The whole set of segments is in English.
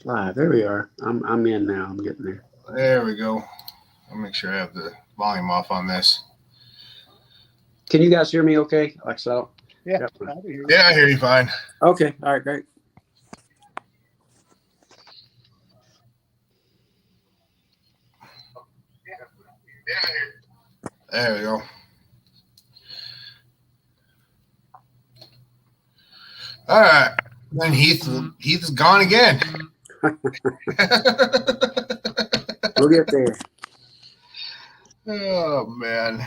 Live. There we are. I'm in now. I'm getting there. There we go. I'll make sure I have the volume off on this. Can you guys hear me okay? Like so? Yeah, Yep. I can hear you. Yeah, I hear you fine. Okay. All right, great. There we go. All right. Then Heath is gone again. We'll get there. Oh man.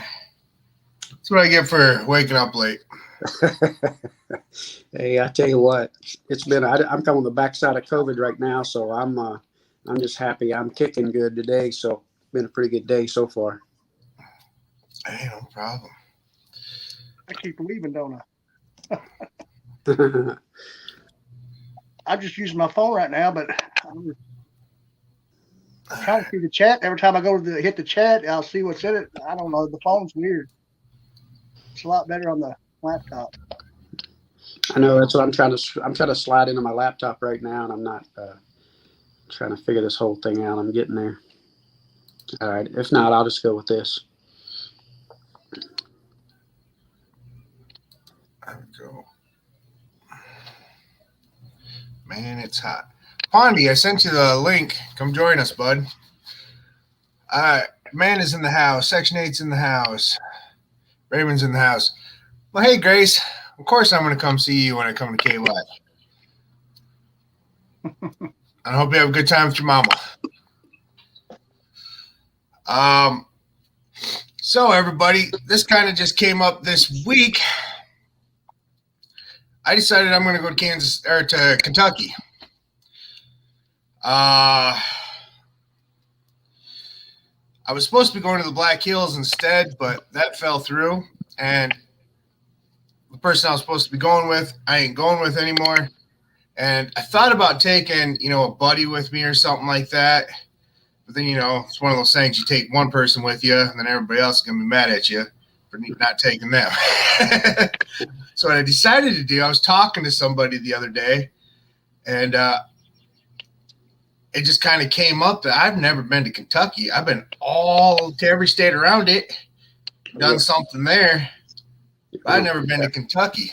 That's what I get for waking up late. Hey, I tell you what, it's been. I'm coming on the backside of COVID right now, so I'm just happy. I'm kicking good today, so been a pretty good day so far. Hey, no problem. I keep leaving, don't I? I'm just using my phone right now, but I'm trying to see the chat. Every time I go to hit the chat, I'll see what's in it. I don't know. The phone's weird. It's a lot better on the laptop. I know that's what I'm trying to slide into my laptop right now, and I'm not trying to figure this whole thing out. I'm getting there. All right. If not, I'll just go with this. There we go. Man, it's hot. Pondy, I sent you the link. Come join us, bud. Man is in the house. Section 8's in the house. Raymond's in the house. Well, hey, Grace. Of course I'm going to come see you when I come to KY. I hope you have a good time with your mama. So, everybody, this kind of just came up this week. I decided I'm going to go to Kentucky. I was supposed to be going to the Black Hills instead, but that fell through. And the person I was supposed to be going with, I ain't going with anymore. And I thought about taking, a buddy with me or something like that. But then, it's one of those things, you take one person with you, and then everybody else is going to be mad at you for not taking them. So what I decided to do, I was talking to somebody the other day, and it just kind of came up that I've never been to Kentucky. I've been to every state around it, done something there. But I've never been to Kentucky.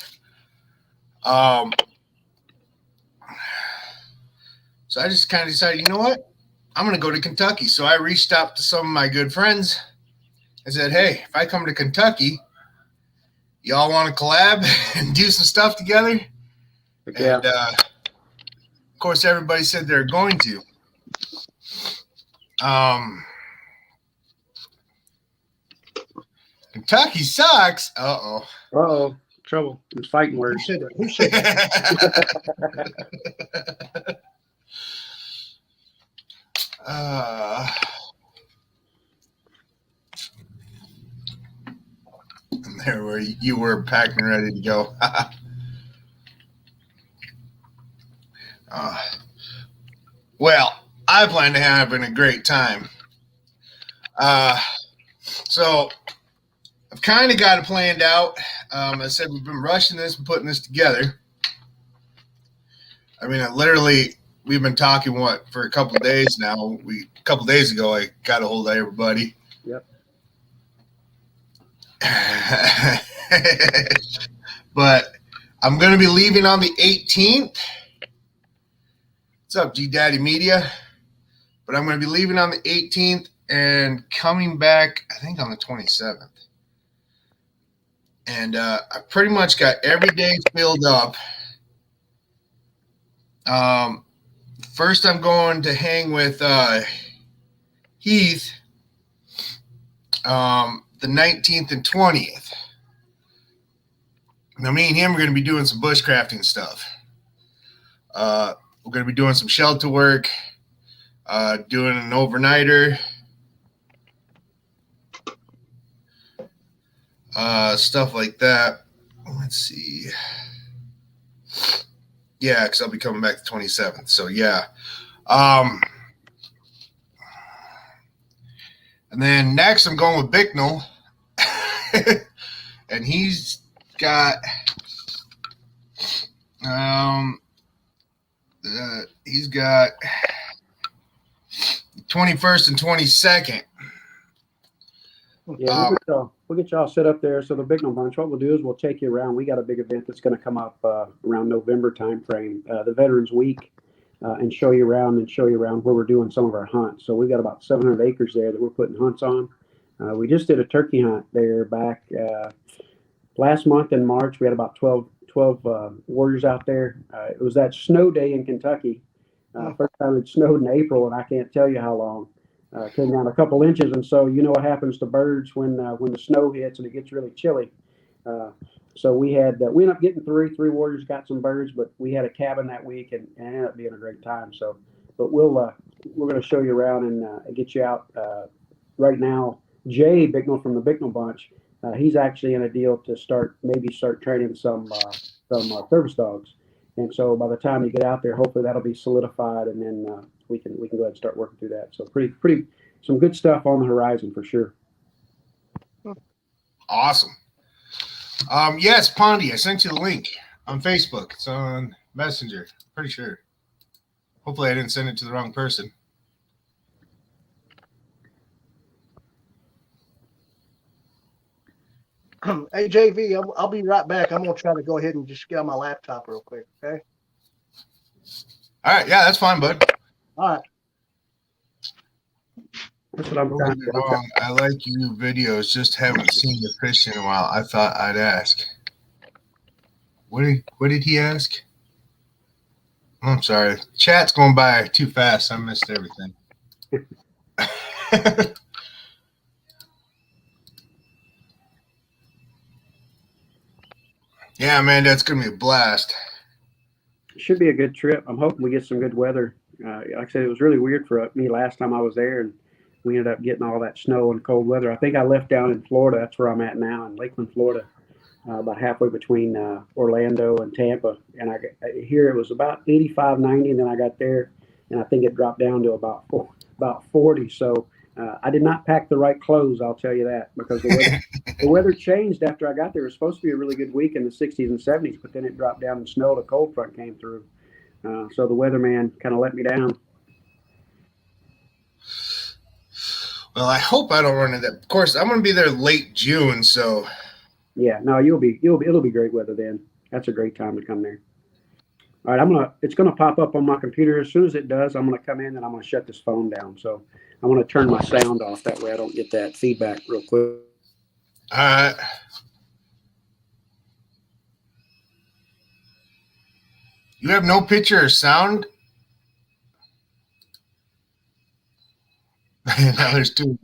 So I just kind of decided, you know what? I'm going to go to Kentucky. So I reached out to some of my good friends. I said, hey, if I come to Kentucky, y'all want to collab and do some stuff together? Yeah. And, of course, everybody said they're going to. Kentucky sucks. Uh-oh. Uh-oh. Trouble. It's fighting words. Who said that? There where you were packed and ready to go. Well, I plan to having a great time. So I've kind of got it planned out. I said we've been rushing this and putting this together. I mean, we've been talking for a couple of days now. A couple of days ago, I got a hold of everybody. Yep. But I'm going to be leaving on the 18th. What's up, G Daddy Media? But I'm going to be leaving on the 18th and coming back, I think, on the 27th. And I pretty much got every day filled up. First, I'm going to hang with Heath the 19th and 20th. Now, me and him are going to be doing some bushcrafting stuff. We're going to be doing some shelter work, doing an overnighter, stuff like that. Let's see. Yeah, because I'll be coming back the 27th. So, yeah. And then next, I'm going with Bicknell. And he's got He's got 21st and 22nd. Yeah, we'll get y'all set up there. So the Bignell Bunch, what we'll do is we'll take you around. We got a big event that's going to come up around November timeframe, the Veterans Week, and show you around where we're doing some of our hunts. So we've got about 700 acres there that we're putting hunts on. We just did a turkey hunt there back last month in March. We had about 12 warriors out there. It was that snow day in Kentucky. First time it snowed in April, and I can't tell you how long. Came down a couple inches, and so you know what happens to birds when the snow hits and it gets really chilly. So we ended up getting three warriors, got some birds, but we had a cabin that week, and it ended up being a great time. So, but we're going to show you around and get you out. Right now, Jay Bignell from the Bignell Bunch, he's actually in a deal to start training some service dogs. And so by the time you get out there, hopefully that'll be solidified, and then we can go ahead and start working through that. So pretty some good stuff on the horizon for sure. Awesome. Yes, Pondy, I sent you the link on Facebook. It's on Messenger. Pretty sure. Hopefully I didn't send it to the wrong person. Hey, JV, I'll be right back. I'm going to try to go ahead and just get on my laptop real quick, okay? All right. Yeah, that's fine, bud. All right. That's what I'm Don't trying get me wrong. I like you videos. Just haven't seen your fish in a while. I thought I'd ask. What did he ask? I'm sorry. Chat's going by too fast. I missed everything. Yeah, man, that's going to be a blast. It should be a good trip. I'm hoping we get some good weather. Like I said, it was really weird for me last time I was there, and we ended up getting all that snow and cold weather. I think I left down in Florida. That's where I'm at now, in Lakeland, Florida, about halfway between Orlando and Tampa. And I here it was about 85, 90, and then I got there, and I think it dropped down to about 40. So I did not pack the right clothes, I'll tell you that, because the weather changed after I got there. It was supposed to be a really good week in the 60s and 70s, but then it dropped down and snow. The cold front came through. So the weatherman kind of let me down. Well, I hope I don't run into that. Of course, I'm going to be there late June, so. Yeah, no, it'll be great weather then. That's a great time to come there. All right, it's gonna pop up on my computer. As soon as it does, I'm gonna come in and I'm gonna shut this phone down. So I'm gonna turn my sound off. That way I don't get that feedback real quick. All right. You have no picture or sound? Now there's two.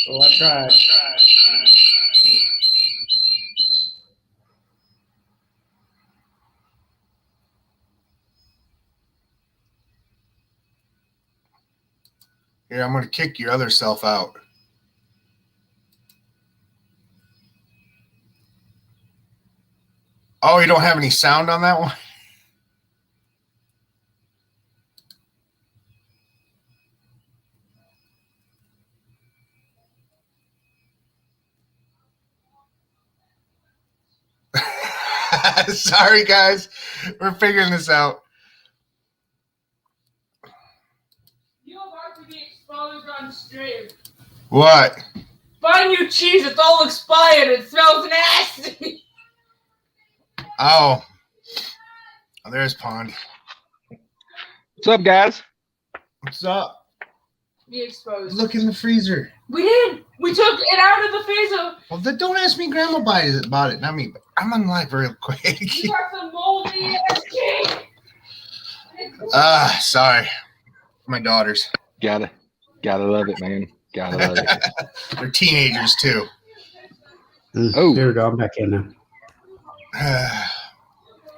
Oh, I tried. Here, I'm going to kick your other self out. Oh, you don't have any sound on that one? Sorry, guys. We're figuring this out. You're about to be exposed on stream. What? Buy new cheese. It's all expired. It smells nasty. Oh, there's Pond. What's up, guys? What's up? Be exposed. Look in the freezer. We did. We took it out of the freezer. Well, then don't ask me Grandma about it. Not me. I'm on live real quick. You got some moldy ass cheese. Sorry. My daughters. Gotta love it, man. Gotta love it. They're teenagers, too. Oh. There we go. I'm back in now.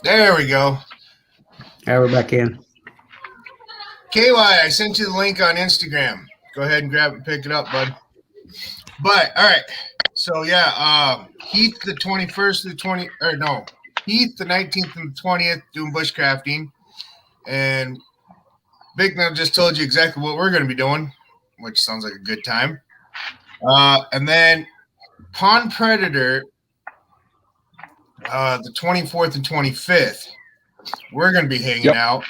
There we go. Yeah, we're back in. KY, I sent you the link on Instagram. Go ahead and grab it and pick it up, bud. But, all right. So, yeah, Heath the 21st to the 20th, or no, Heath the 19th and the 20th doing bushcrafting. And Big Now just told you exactly what we're going to be doing, which sounds like a good time. And then Pond Predator the 24th and 25th. We're going to be hanging out.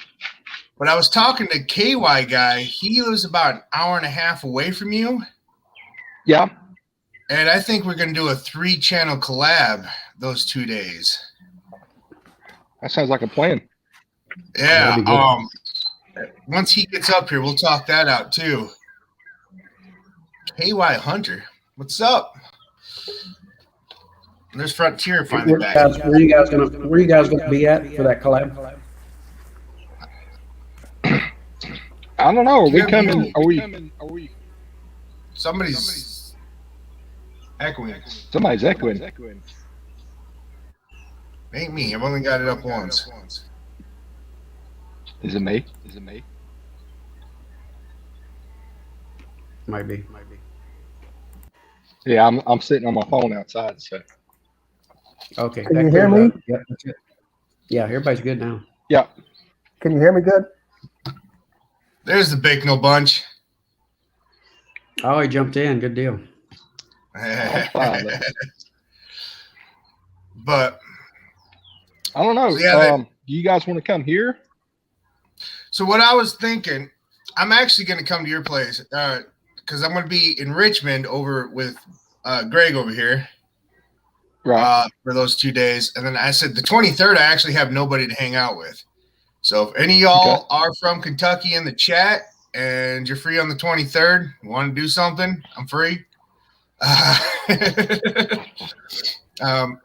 But I was talking to KY guy. He lives about an hour and a half away from you. Yeah. And I think we're going to do a 3-channel collab those 2 days. That sounds like a plan. Yeah. Once he gets up here, we'll talk that out too. KY Hunter, what's up? There's Frontier finally back. Where you guys gonna be at for that collab? I don't know. Are we coming? Are we? Somebody's echoing. Somebody's echoing. Ain't me. I've only got it up once. Is it me? Might be. Yeah, I'm sitting on my phone outside. So. Okay. Can you hear me? Yep, that's it. Yeah, everybody's good now. Yeah. Can you hear me good? There's the Bicknell bunch. Oh, he jumped in. Good deal. But I don't know. So yeah, do you guys want to come here? so what I was thinking, I'm actually going to come to your place because I'm going to be in Richmond over with Greg over here. Right. For those 2 days. And then I said the 23rd, I actually have nobody to hang out with. So if any of y'all are from Kentucky in the chat and you're free on the 23rd, you want to do something, I'm free.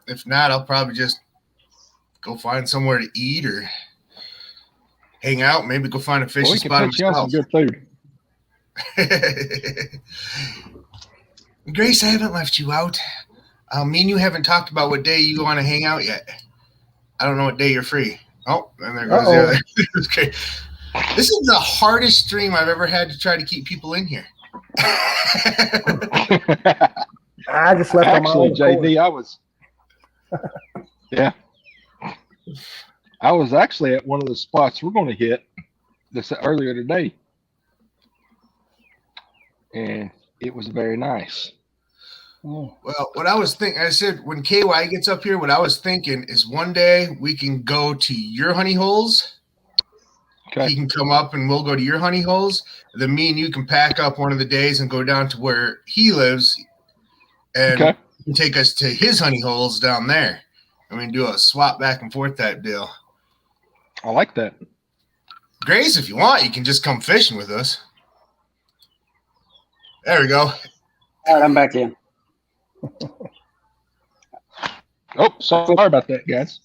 If not, I'll probably just go find somewhere to eat or hang out. Maybe go find a fishing spot myself. Some good food. Grace, I haven't left you out. Me and you haven't talked about what day you want to hang out yet. I don't know what day you're free. Oh, and there goes the other. Okay. This is the hardest stream I've ever had to try to keep people in here. I just left Actually, on my own JD, I was. Yeah. I was actually at one of the spots we're going to hit this earlier today. And it was very nice. Well, what I was thinking, I said when KY gets up here, what I was thinking is one day we can go to your honey holes. Okay. He can come up and we'll go to your honey holes. Then me and you can pack up one of the days and go down to where he lives and he can take us to his honey holes down there. And we can do a swap back and forth type deal. I like that. Grace, if you want, you can just come fishing with us. There we go. All right, I'm back in. Oh, sorry about that, guys.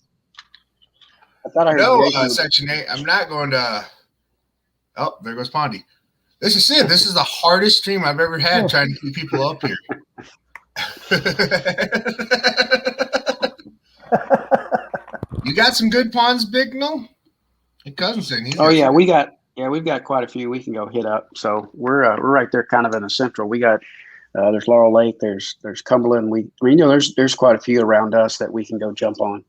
I thought I heard No, Section 8. I'm not going to. Oh, there goes Pondy. This is it. This is the hardest stream I've ever had trying to keep people up here. You got some good ponds, Big No? Your cousin said he's we've got quite a few we can go hit up. So we're right there, kind of in the central. We got there's Laurel Lake, there's Cumberland. There's quite a few around us that we can go jump on.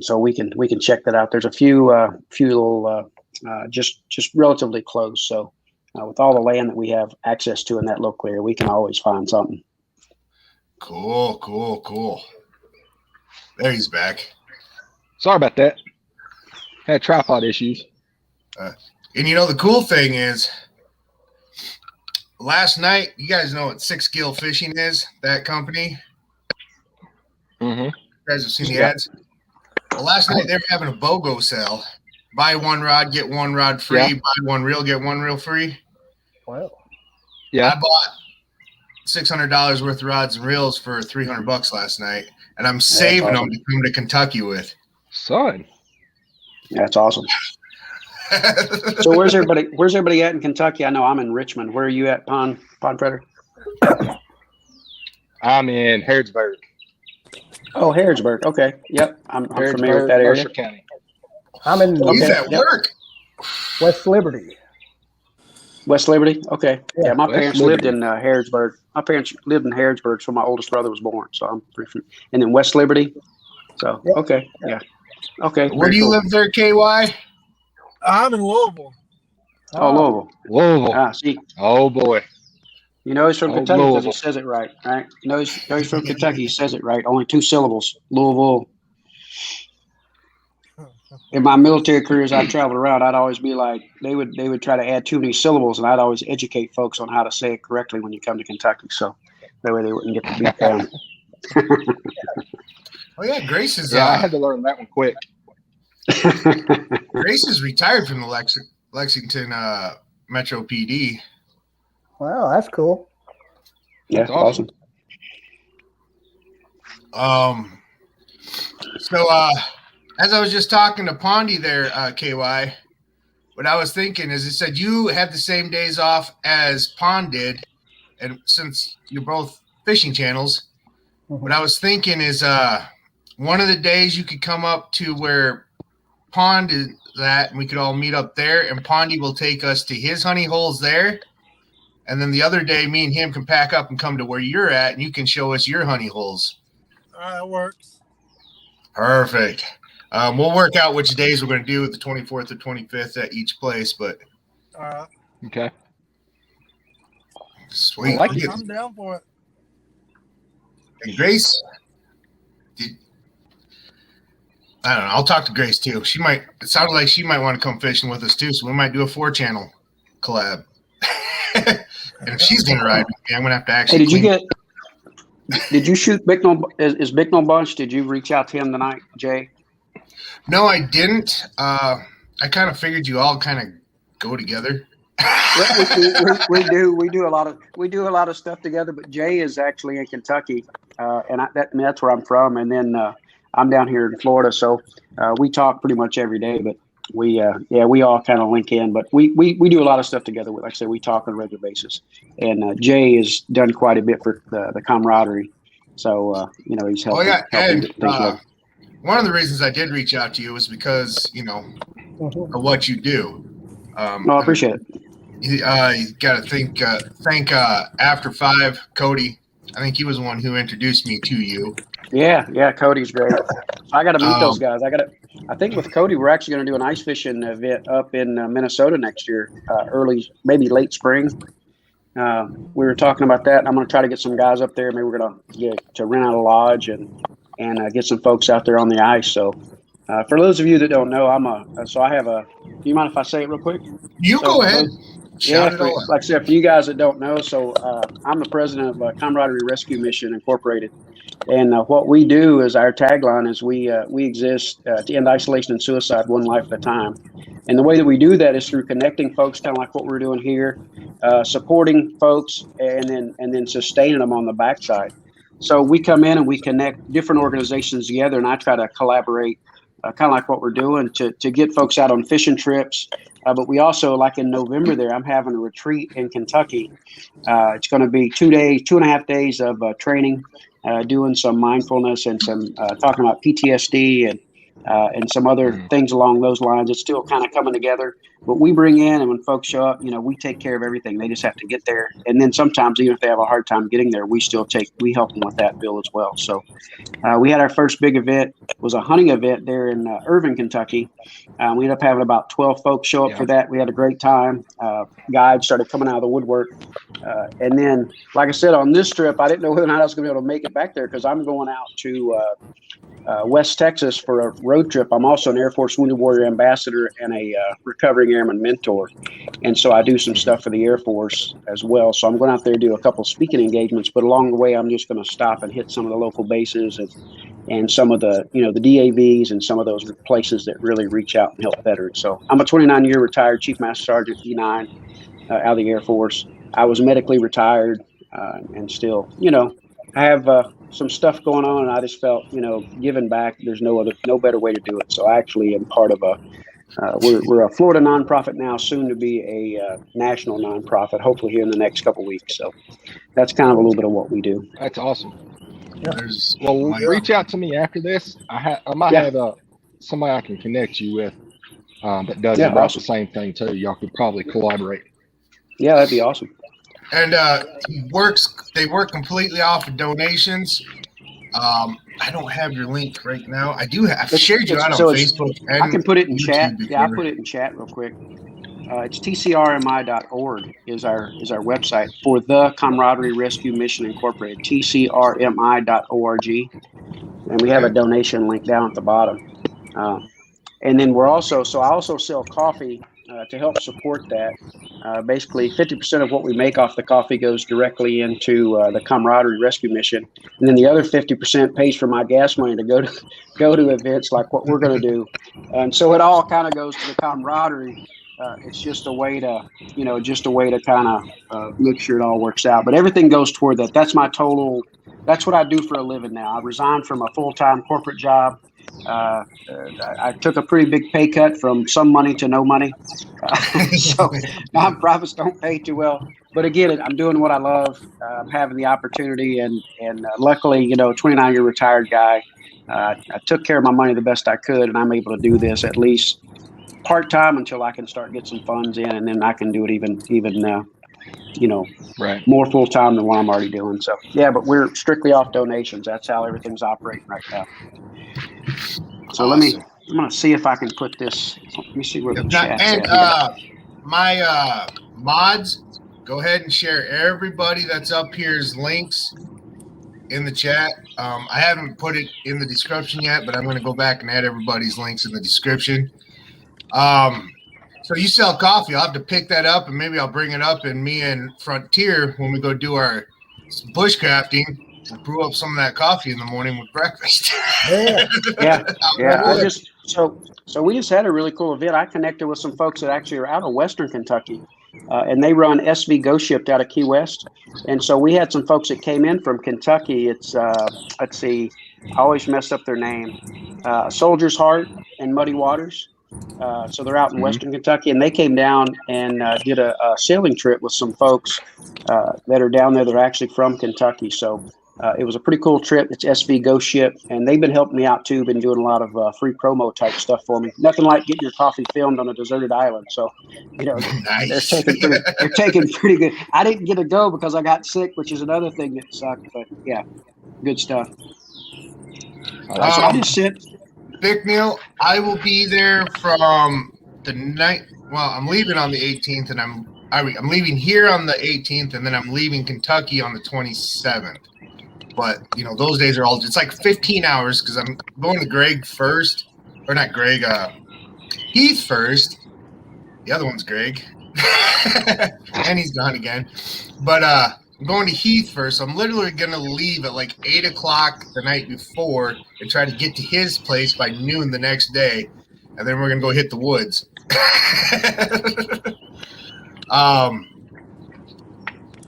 So we can check that out. There's a few little just relatively close. So with all the land that we have access to in that local area, we can always find something. Cool. There he's back. Sorry about that. Had tripod issues. And the cool thing is, last night, you guys know what Six Gill Fishing is, that company? Mm-hmm. You guys have seen the ads? Well, last night they were having a BOGO sale. Buy one rod, get one rod free. Yeah. Buy one reel, get one reel free. Wow. Yeah. I bought $600 worth of rods and reels for $300 last night, and I'm saving them to come to Kentucky with. Son. That's awesome. So where's everybody at in Kentucky? I know I'm in Richmond. Where are you at, Pond Frederick? I'm in Harrodsburg. Oh, Harrodsburg. Okay. Yep. I'm familiar with that area. Mercer County. I'm in He's at work. West Liberty. West Liberty. Okay. Yeah, my West parents Liberty. lived in Harrodsburg. My parents lived in Harrodsburg, so my oldest brother was born. So I'm pretty familiar. And then West Liberty. So Yep. okay. Yeah. Okay. Where do you live there, KY? I'm in Louisville. Oh, Louisville. Louisville. See. Oh boy. You know he's from Oh, Kentucky because he Louisville. says it right, right? You know he's from Kentucky. He says it right. Only 2 syllables. Louisville. In my military careers, I traveled around. I'd always be like, they would try to add too many syllables, and I'd always educate folks on how to say it correctly when you come to Kentucky, so that way they wouldn't get the beat down. Oh yeah, Grace is Yeah, I had to learn that one quick. Grace is retired from the Lexington Metro PD. Wow, that's cool. Yeah, That's awesome. So as I was just talking to Pondy there, KY, what I was thinking is, it said you had the same days off as Pond did, and since you're both fishing channels, what I was thinking is one of the days you could come up to where Pond is at, and we could all meet up there, and Pondy will take us to his honey holes there. And then the other day, me and him can pack up and come to where you're at, and you can show us your honey holes. That works. Perfect. We'll work out which days we're going to do, the 24th or 25th at each place, but Okay. sweet. I like it. I'm down for it. And Grace, I don't know. I'll talk to Grace too. It sounded like she might want to come fishing with us too, so we might do a 4-channel collab. And if she's going to ride with me, I'm going to have to actually. Hey, did you shoot Bicknell? Is Bicknell Bunch? Did you reach out to him tonight, Jay? No, I didn't. I kind of figured you all kind of go together. we do a lot of stuff together. But Jay is actually in Kentucky, and that's where I'm from. And then I'm down here in Florida, so we talk pretty much every day. But we all kind of link in. But we do a lot of stuff together. Like I said, we talk on a regular basis. And Jay has done quite a bit for the camaraderie. So he's helping. And one of the reasons I did reach out to you was because of what you do. I appreciate it. You got to thank After 5 Cody. I think he was the one who introduced me to you. Yeah, Cody's great. I got to meet those guys. I think with Cody, we're actually going to do an ice fishing event up in Minnesota next year, early, maybe late spring. We were talking about that. I'm going to try to get some guys up there. Maybe we're going to get to rent out a lodge and get some folks out there on the ice. So for those of you that don't know, do you mind if I say it real quick? Go ahead. Like I said, for you guys that don't know, I'm the president of Camaraderie Rescue Mission Incorporated. And what we do is, our tagline is we exist to end isolation and suicide one life at a time. And the way that we do that is through connecting folks, kind of like what we're doing here, supporting folks, and then sustaining them on the backside. So we come in and we connect different organizations together, and I try to collaborate, kind of like what we're doing, to get folks out on fishing trips. But we also, like in November there, I'm having a retreat in Kentucky. It's going to be 2.5 days of training, doing some mindfulness and some talking about PTSD and some other things along those lines. It's still kind of coming together, but we bring in, and when folks show up, we take care of everything. They just have to get there. And then sometimes, even if they have a hard time getting there, we help them with that bill as well. So we had our first big event, was a hunting event there in Irving, Kentucky. We ended up having about 12 folks show up for that. We had a great time. Guides started coming out of the woodwork. And then, like I said, on this trip, I didn't know whether or not I was going to be able to make it back there, because I'm going out to West Texas for a road trip. I'm also an Air Force Wounded Warrior Ambassador and a recovering airman mentor. And so I do some stuff for the Air Force as well. So I'm going out there to do a couple speaking engagements, but along the way, I'm just going to stop and hit some of the local bases and some of the, the DAVs and some of those places that really reach out and help veterans. So I'm a 29-year retired Chief Master Sergeant E9 out of the Air Force. I was medically retired and still, I have some stuff going on, and I just felt, giving back, there's no better way to do it. So I actually am part of we're a Florida nonprofit now, soon to be a national nonprofit, hopefully here in the next couple of weeks. So that's kind of a little bit of what we do. That's awesome. Yeah. Well, reach out to me after this. I might have somebody I can connect you with that does about the same thing too. Y'all could probably collaborate. Yeah, that'd be awesome. And they work completely off of donations. I don't have your link right now. I've shared you out on Facebook. I can put it in chat. Yeah, I'll put it in chat real quick. It's tcrmi.org is our website for the Camaraderie Rescue Mission Incorporated, tcrmi.org. And we have a donation link down at the bottom. And then I also sell coffee to help support that. Basically, 50% of what we make off the coffee goes directly into the Camaraderie Rescue Mission, and then the other 50% pays for my gas money to go to events like what we're going to do. And so it all kind of goes to the camaraderie. It's just a way to, kind of make sure it all works out. But everything goes toward that. That's my total. That's what I do for a living now. I resigned from a full-time corporate job. I took a pretty big pay cut from some money to no money. So nonprofits don't pay too well. But again, I'm doing what I love. I'm having the opportunity, and luckily, 29-year retired guy. I took care of my money the best I could, and I'm able to do this at least part-time until I can start get some funds in, and then I can do it even Right. more full-time than what I'm already doing. So yeah, but we're strictly off donations. That's how everything's operating right now. So Awesome. I'm going to see if I can put this. Let me see where the chat's And at. my mods, go ahead and share everybody that's up here's links in the chat. I haven't put it in the description yet, but I'm going to go back and add everybody's links in the description. So you sell coffee. I'll have to pick that up, and maybe I'll bring it up in me and Frontier when we go do our bushcrafting. We'll brew up some of that coffee in the morning with breakfast. Yeah. So we just had a really cool event. I connected with some folks that actually are out of Western Kentucky, and they run SV Go Shipped out of Key West. And so we had some folks that came in from Kentucky. It's let's see, I always mess up their name. Soldier's Heart and Muddy Waters. So they're out in Western Kentucky, and they came down and did a sailing trip with some folks that are down there that are actually from Kentucky. So it was a pretty cool trip. It's SV Go Ship, and they've been helping me out too. Been doing a lot of free promo type stuff for me. Nothing like getting your coffee filmed on a deserted island. So, Nice. they're taking pretty good. I didn't get to go because I got sick, which is another thing that sucked. But yeah, good stuff. So I just sit. Big Neil, I will be there from the night. Well, I'm leaving on the 18th, and I'm leaving here on the 18th, and then I'm leaving Kentucky on the 27th. But those days are it's like 15 hours because I'm going to Greg first, or not Greg, Heath first. The other one's Greg, and he's gone again. But I'm going to Heath first. So I'm literally going to leave at like 8 o'clock the night before and try to get to his place by noon the next day, and then we're going to go hit the woods.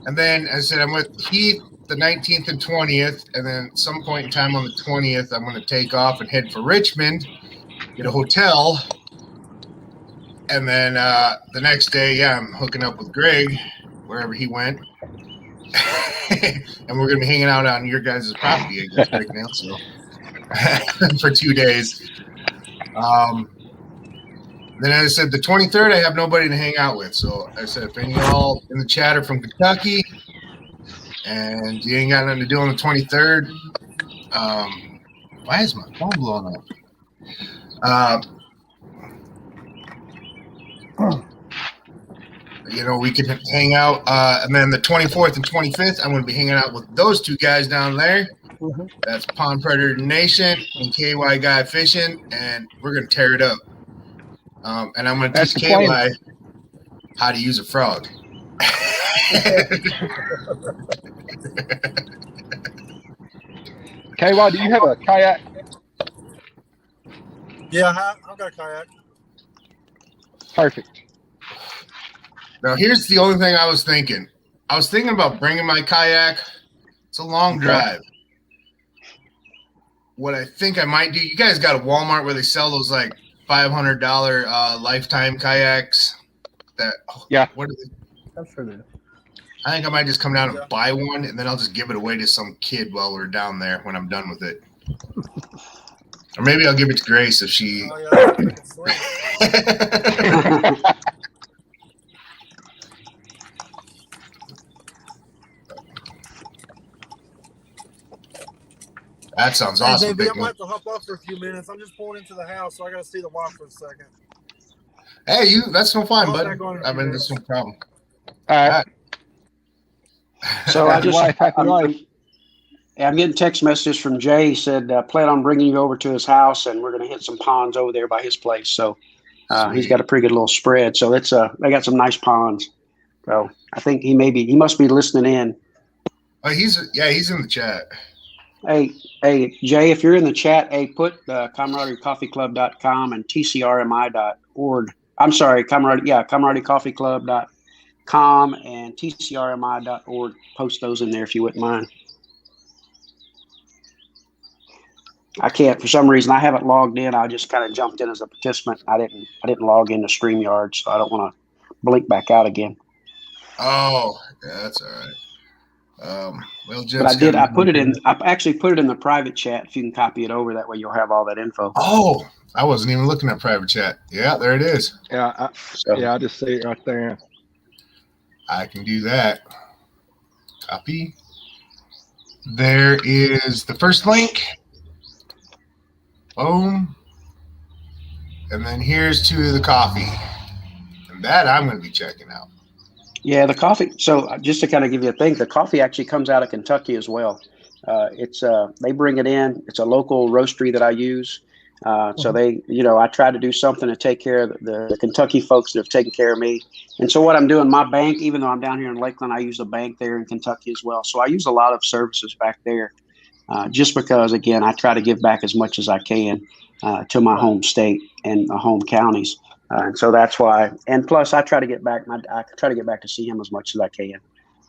And then, as I said, I'm with Heath the 19th and 20th, and then some point in time on the 20th, I'm going to take off and head for Richmond, get a hotel, and then the next day, I'm hooking up with Greg, wherever he went, and we're going to be hanging out on your guys' property, I guess, right now, so for 2 days. Then, as I said, the 23rd, I have nobody to hang out with. So I said, if any of y'all in the chat are from Kentucky and you ain't got nothing to do on the 23rd, why is my phone blowing up? We can hang out. And then the 24th and 25th, I'm going to be hanging out with those two guys down there. That's Pond Predator Nation and KY Guy Fishing, and we're going to tear it up. And I'm going to teach KY how to use a frog. KY, do you have a kayak? Yeah, I've got a kayak. Perfect. Now, here's the only thing I was thinking. I was thinking about bringing my kayak. It's a long drive. What I think I might do, you guys got a Walmart where they sell those like $500 lifetime kayaks. What are they? I'm sure they. I think I might just come down and buy one, and then I'll just give it away to some kid while we're down there when I'm done with it. Or maybe I'll give it to Grace if she. Oh, yeah, That sounds awesome. Hey, JB, I might have to hop off for a few minutes. I'm just pulling into the house, so I got to see the wife for a second. Hey, that's no fun, I'll bud. back on in a I few mean, minutes. that's no problem. All right. So I Happy just, wife, happy I'm, life. I'm getting text messages from Jay. He said, plan on bringing you over to his house, and we're going to hit some ponds over there by his place. So he's Sweet. got a pretty good little spread. So they got some nice ponds. So I think he must be listening in. Oh, he's in the chat. Hey, Jay, if you're in the chat, put camaraderiecoffeeclub.com and tcrmi.org. I'm sorry, camaraderiecoffeeclub.com and tcrmi.org. Post those in there if you wouldn't mind. I can't, for some reason, I haven't logged in. I just kind of jumped in as a participant. I didn't log into StreamYard, so I don't want to blink back out again. Oh, yeah, that's all right. Well, But I actually put it in the private chat. If you can copy it over, that way you'll have all that info. Oh, I wasn't even looking at private chat. Yeah, there it is. Yeah, I just see it right there. I can do that. Copy. There is the first link. Boom. And then here's to the coffee. And that I'm going to be checking out. Yeah, the coffee. So just to kind of give you a thing, the coffee actually comes out of Kentucky as well. They bring it in. It's a local roastery that I use. So I try to do something to take care of the Kentucky folks that have taken care of me. And so what I'm doing, my bank, even though I'm down here in Lakeland, I use a bank there in Kentucky as well. So I use a lot of services back there, just because, again, I try to give back as much as I can to my home state and my home counties. And so that's why. And plus, I try to get back to see him as much as I can,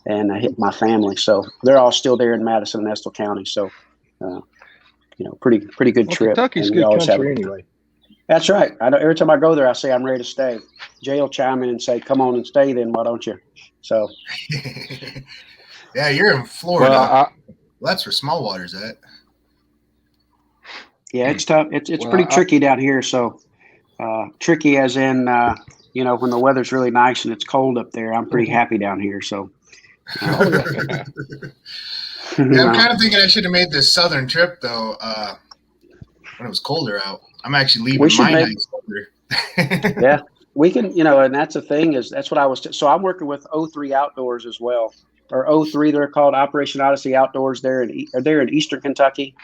and hit my family. So they're all still there in Madison and Estill County. So, pretty good trip. Kentucky's and we good always country have anyway. That's right. I know every time I go there, I say I'm ready to stay. Jay will chime in and say, "Come on and stay, then why don't you?" So, yeah, you're in Florida. Well, that's where small water's at. yeah, it's tough. It's pretty tricky down here. So, tricky as in, when the weather's really nice and it's cold up there, I'm pretty happy down here. So, Yeah, I'm kind of thinking I should have made this southern trip though. When it was colder out, I'm actually leaving my nights colder. Yeah, we can. And that's the thing that's what I was. So I'm working with O3 Outdoors as well, or O3. They're called Operation Odyssey Outdoors. They're in Eastern Kentucky.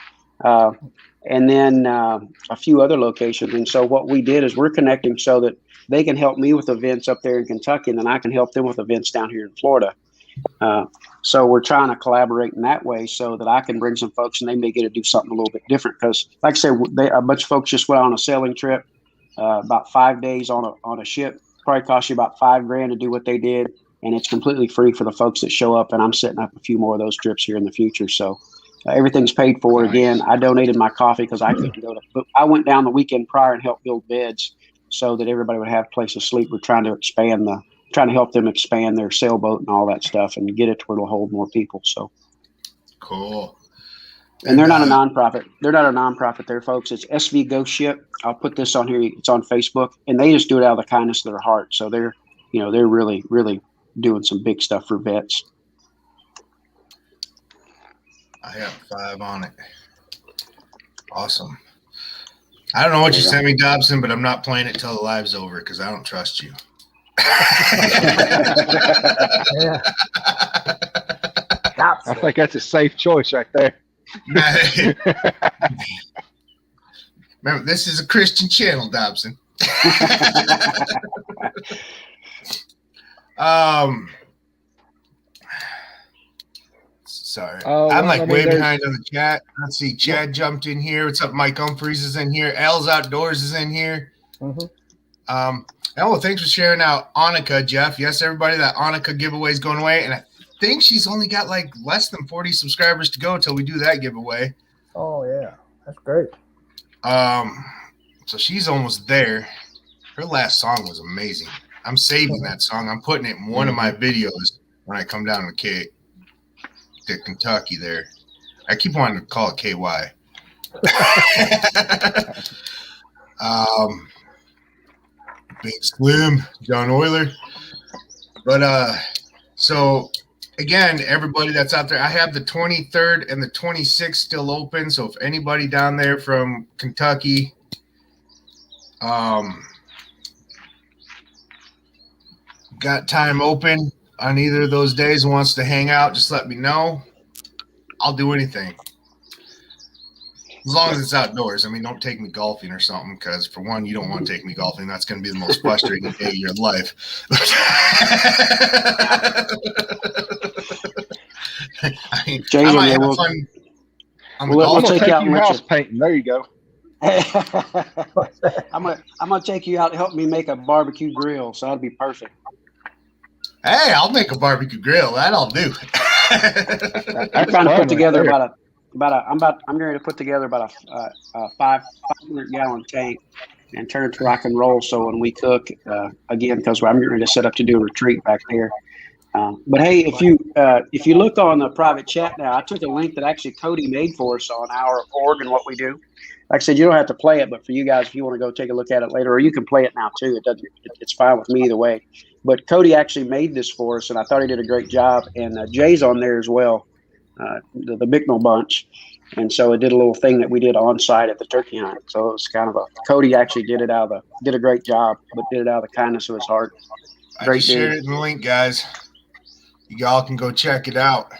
And then a few other locations. And so what we did is we're connecting so that they can help me with events up there in Kentucky, and then I can help them with events down here in Florida. So we're trying to collaborate in that way so that I can bring some folks and they may get to do something a little bit different. Because, like I said, a bunch of folks just went on a sailing trip, about 5 days on a ship. Probably cost you about $5,000 to do what they did, and it's completely free for the folks that show up. And I'm setting up a few more of those trips here in the future. So. Everything's paid for. Nice. Again, I donated my coffee because I couldn't go but I went down the weekend prior and helped build beds so that everybody would have a place to sleep. We're trying to help them expand their sailboat and all that stuff and get it to where it'll hold more people. So cool. And they're not a nonprofit. They're not a nonprofit there, folks. It's SV Ghost Ship. I'll put this on here. It's on Facebook, and they just do it out of the kindness of their heart. So they're really, really doing some big stuff for vets. I have 5 on it. Awesome. I don't know what you sent me, Dobson, but I'm not playing it till the live's over because I don't trust you. Yeah. I think that's a safe choice right there. Remember, this is a Christian channel, Dobson. Sorry. I'm way behind on the chat. Let's see. Chad jumped in here. What's up? Mike Humphreys is in here. L's Outdoors is in here. Thanks for sharing out Annika, Jeff. Yes, everybody, that Annika giveaway is going away. And I think she's only got like less than 40 subscribers to go until we do that giveaway. Oh, yeah. That's great. So she's almost there. Her last song was amazing. I'm saving that song. I'm putting it in one of my videos when I come down to Kentucky there. I keep wanting to call it KY. Big Slim, John Euler. But so again, everybody that's out there, I have the 23rd and the 26th still open. So if anybody down there from Kentucky, got time open on either of those days and wants to hang out, just let me know. I'll do anything. As long as it's outdoors. I mean, don't take me golfing or something, because for one, you don't want to take me golfing. That's going to be the most frustrating day of your life. I mean, Jason, I might yeah, have we'll- fun on we'll the golf. I'm We'll gonna take take you out you and let house you- painting. There you go. I'm gonna take you out and help me make a barbecue grill, so that'd be perfect. Hey, I'll make a barbecue grill. That I'll do. I'm trying to fun put together right I'm going to put together about a 500-gallon tank and turn it to rock and roll. So when we cook again, because I'm getting ready to set up to do a retreat back there. But hey, if you look on the private chat now, I took a link that actually Cody made for us on our org and what we do. Like I said, you don't have to play it, but for you guys, if you want to go take a look at it later, or you can play it now too. It's fine with me either way. But Cody actually made this for us, and I thought he did a great job. And Jay's on there as well, the Bicknell bunch. And so it did a little thing that we did on site at the turkey hunt. So it was kind of Cody actually did a great job, but did it out of the kindness of his heart. I Great just shared dude. it in the link, guys. You all can go check it out.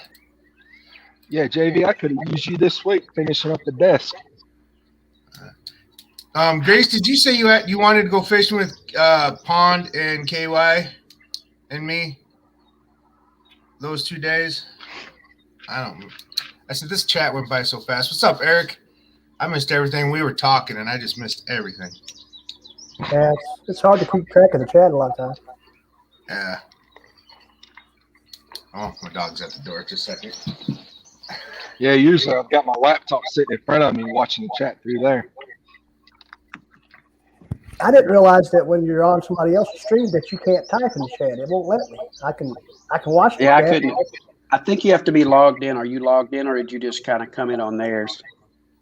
Yeah, JV, I could have used you this week finishing up the desk. Grace, did you say you wanted to go fishing with Pond and KY and me those 2 days? I said this chat went by so fast. What's up, Eric? I missed everything. We were talking, and I just missed everything. Yeah, it's hard to keep track of the chat a lot of times. Yeah. Oh, my dog's at the door. Just a second. Yeah, usually I've got my laptop sitting in front of me watching the chat through there. I didn't realize that when you're on somebody else's stream that you can't type in the chat. It won't let me. I can watch the Yeah, I chat. couldn't. I think you have to be logged in. Are you logged in, or did you just kind of come in on theirs?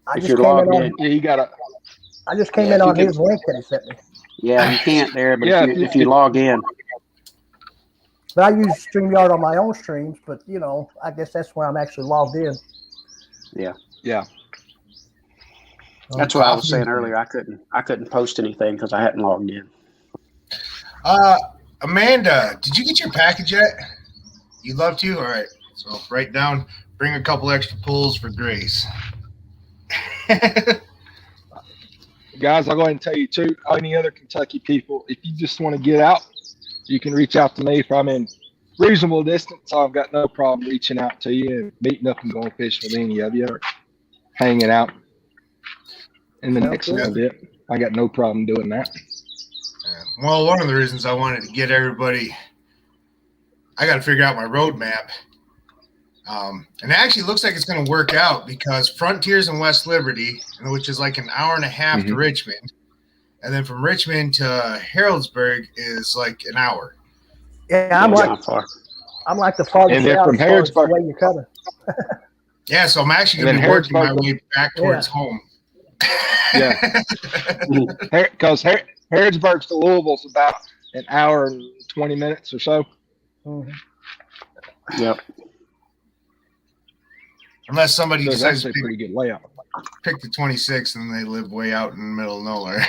I If just you're came in logged on. in, Yeah, you gotta. I just came Yeah, in if you on can- his link that he sent me. yeah, you can't there. But Yeah, if you log in, But I use StreamYard on my own streams. But I guess that's where I'm actually logged in. Yeah. that's what I was saying earlier. I couldn't post anything because I hadn't logged in. Amanda, did you get your package yet? You'd love to? All right. So write down, bring a couple extra pulls for Grace. Guys, I'll go ahead and tell you too, any other Kentucky people, if you just want to get out, you can reach out to me if I'm in reasonable distance. I've got no problem reaching out to you and meeting up and going fishing with any of you or hanging out in the next good. little bit. I got no problem doing that. Well, one of the reasons I wanted to get everybody, I got to figure out my roadmap. And it actually looks like it's going to work out because Frontiers in West Liberty, which is like an hour and a half to Richmond, and then from Richmond to Harrodsburg is like an hour. Yeah, I'm It's like not far. the farthest And then out from as far as the Harrodsburg- way you're coming. Yeah, so I'm actually going And to then be working my Harrodsburg- way back towards home. Yeah. Because Harrodsburg to Louisville's about an hour and 20 minutes or so. Mhm. Yep. Unless somebody So it's decides to actually a pretty good layout. pick the 26th and they live way out in the middle of nowhere.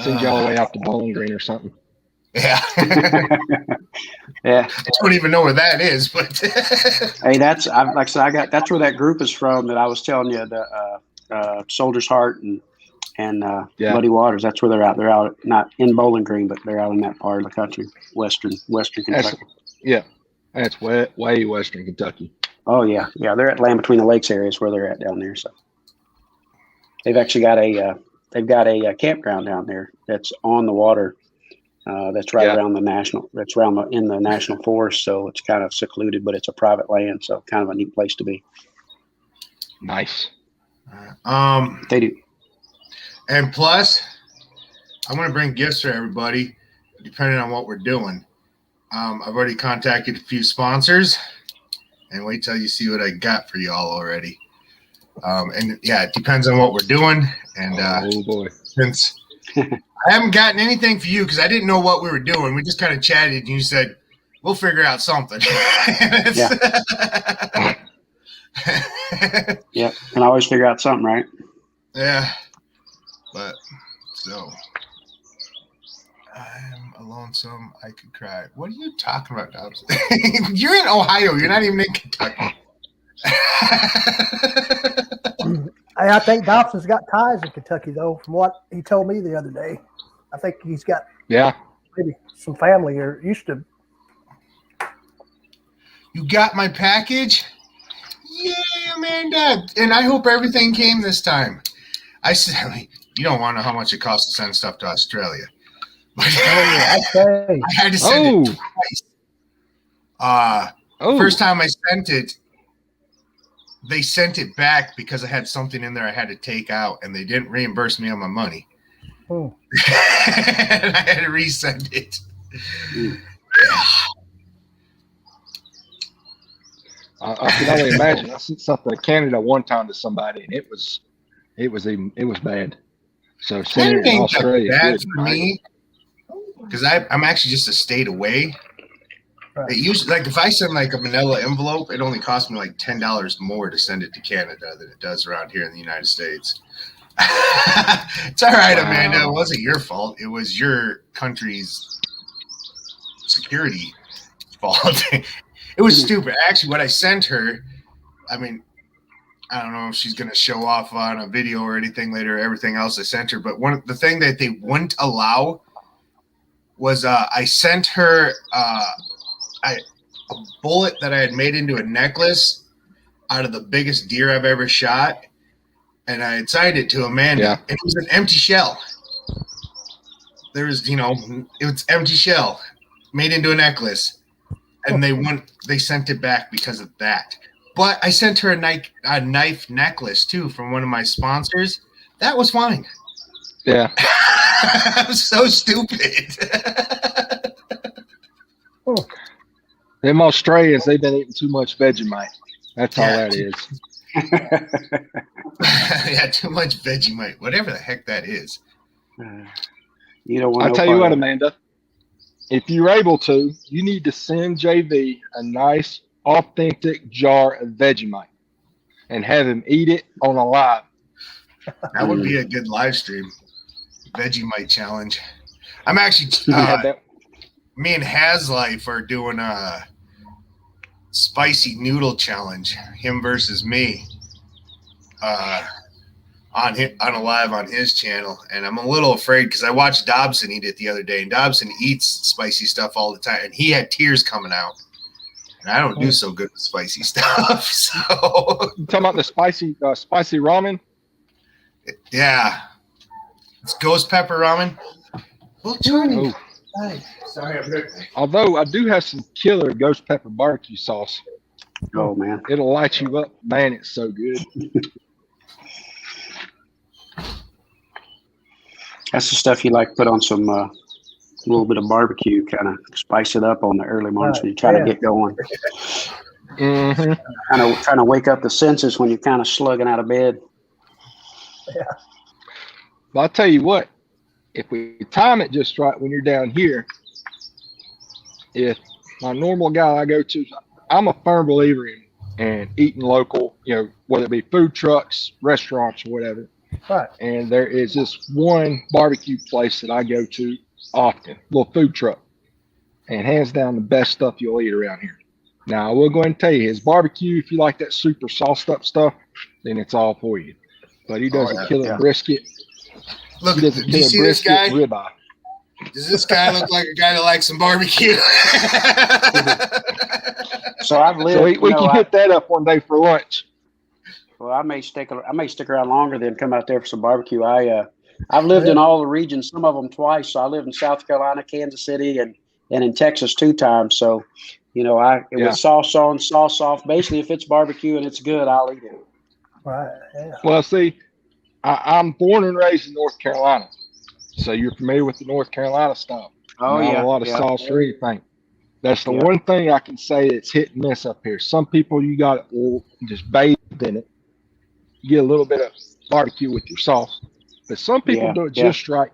Send you all the way out to Bowling Green or something. Yeah. Yeah. I don't even know where that is, but Hey, like I said, that's where that group is from that I was telling you, the Soldier's Heart and Yeah. Muddy Waters. That's where they're out. They're out not in Bowling Green, but they're out in that part of the country, western That's, Kentucky. yeah. That's way western Kentucky. Oh yeah, they're at Land Between the Lakes areas where they're at down there. So they've actually got a campground down there that's on the water. That's right around the national. That's in the national forest, so it's kind of secluded, but it's a private land, so kind of a neat place to be. Nice. They do. and plus, I'm going to bring gifts for everybody, depending on what we're doing. I've already contacted a few sponsors, and wait till you see what I got for y'all already. And yeah, it depends on what we're doing. And Oh boy. since I haven't gotten anything for you because I didn't know what we were doing, we just kind of chatted, and you said we'll figure out something. Yeah, can always figure out something, right? Yeah, but so I'm a lonesome. I could cry. What are you talking about, Dobson? You're in Ohio. You're not even in Kentucky. I think Dobson's got ties in Kentucky, though, from what he told me the other day. I think he's got maybe some family here. Used to. You got my package? Yay, Amanda. And I hope everything came this time. I said, you don't want to know how much it costs to send stuff to Australia. I'd say. I had to send it twice. First time I sent it, they sent it back because I had something in there I had to take out, and they didn't reimburse me on my money. And I had to resend it. I can only imagine. I sent something to Canada one time to somebody, and it was bad. So sending it in Australia bad for me because I'm actually just a state away. Right. It usually, like, if I send like a manila envelope, it only costs me like $10 more to send it to Canada than it does around here in the United States. It's all right, Amanda. It wasn't your fault. It was your country's security fault. It was stupid. Actually, what I sent her, I mean, I don't know if she's going to show off on a video or anything later, everything else I sent her. But the thing that they wouldn't allow was I sent her a bullet that I had made into a necklace out of the biggest deer I've ever shot. And I had signed it to Amanda. Yeah. And it was an empty shell. There was, it was empty shell made into a necklace. And they sent it back because of that. But I sent her a knife necklace too from one of my sponsors. That was fine. Yeah. I was so stupid. Them Australians, they've been eating too much Vegemite. That's all that is. Yeah, too much Vegemite, whatever the heck that is. You don't want. I'll tell you what, Amanda. If you're able to, you need to send JV a nice, authentic jar of Vegemite and have him eat it on a live. That would be a good live stream. Vegemite challenge. I'm actually me and Haslife are doing a spicy noodle challenge. Him versus me. On a live on his channel, and I'm a little afraid because I watched Dobson eat it the other day, and Dobson eats spicy stuff all the time, and he had tears coming out. And I don't do so good with spicy stuff. So you talking about the spicy ramen? Yeah, it's ghost pepper ramen. Well, Johnny, sorry, I'm good. Although I do have some killer ghost pepper barbecue sauce. Oh man, it'll light you up, man! It's so good. That's the stuff you like to put on some little bit of barbecue, kind of spice it up on the early mornings when you try to get going. Mm-hmm. Trying to wake up the senses when you're kind of slugging out of bed. Yeah. Well, I'll tell you what, if we time it just right when you're down here, if my normal guy I go to, I'm a firm believer in eating local, whether it be food trucks, restaurants, or whatever. Right. And there is this one barbecue place that I go to often, little food truck, and hands down the best stuff you'll eat around here. Now, I will go ahead and tell you, his barbecue, if you like that super sauced up stuff, then it's all for you. But he does a killer brisket. Look, do you see this guy? Ribeye. Does this guy look like a guy that likes some barbecue? So I've lived. So we can hit that up one day for lunch. Well, I may stick around longer than come out there for some barbecue. I've lived in all the regions, some of them twice. So I lived in South Carolina, Kansas City, and in Texas 2 times. So, with sauce on, sauce off. Basically, if it's barbecue and it's good, I'll eat it. Right. Yeah. Well, see, I'm born and raised in North Carolina, so you're familiar with the North Carolina style. Oh, Not a lot of sauce or anything. That's the one thing I can say that's hit and miss up here. Some people you got to just bathe in it. You get a little bit of barbecue with your sauce, but some people do it just right.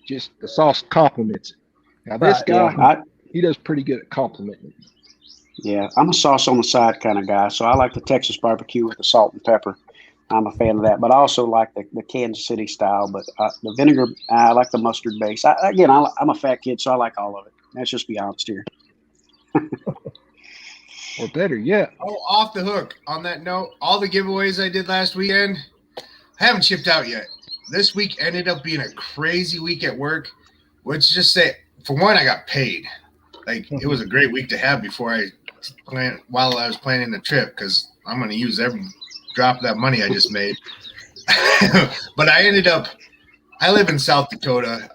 Just the sauce complements it. Now this guy, he does pretty good at complimenting it. Yeah, I'm a sauce on the side kind of guy, so I like the Texas barbecue with the salt and pepper. I'm a fan of that. But I also like the Kansas City style. But the vinegar, I like the mustard base. I'm a fat kid, so I like all of it. Let's just be honest here. Or better yet. Oh, off the hook. On that note, all the giveaways I did last weekend, I haven't shipped out yet. This week ended up being a crazy week at work, which just say, for one, I got paid. Like, it was a great week to have while I was planning the trip, because I'm going to use every drop of that money I just made. But I live in South Dakota.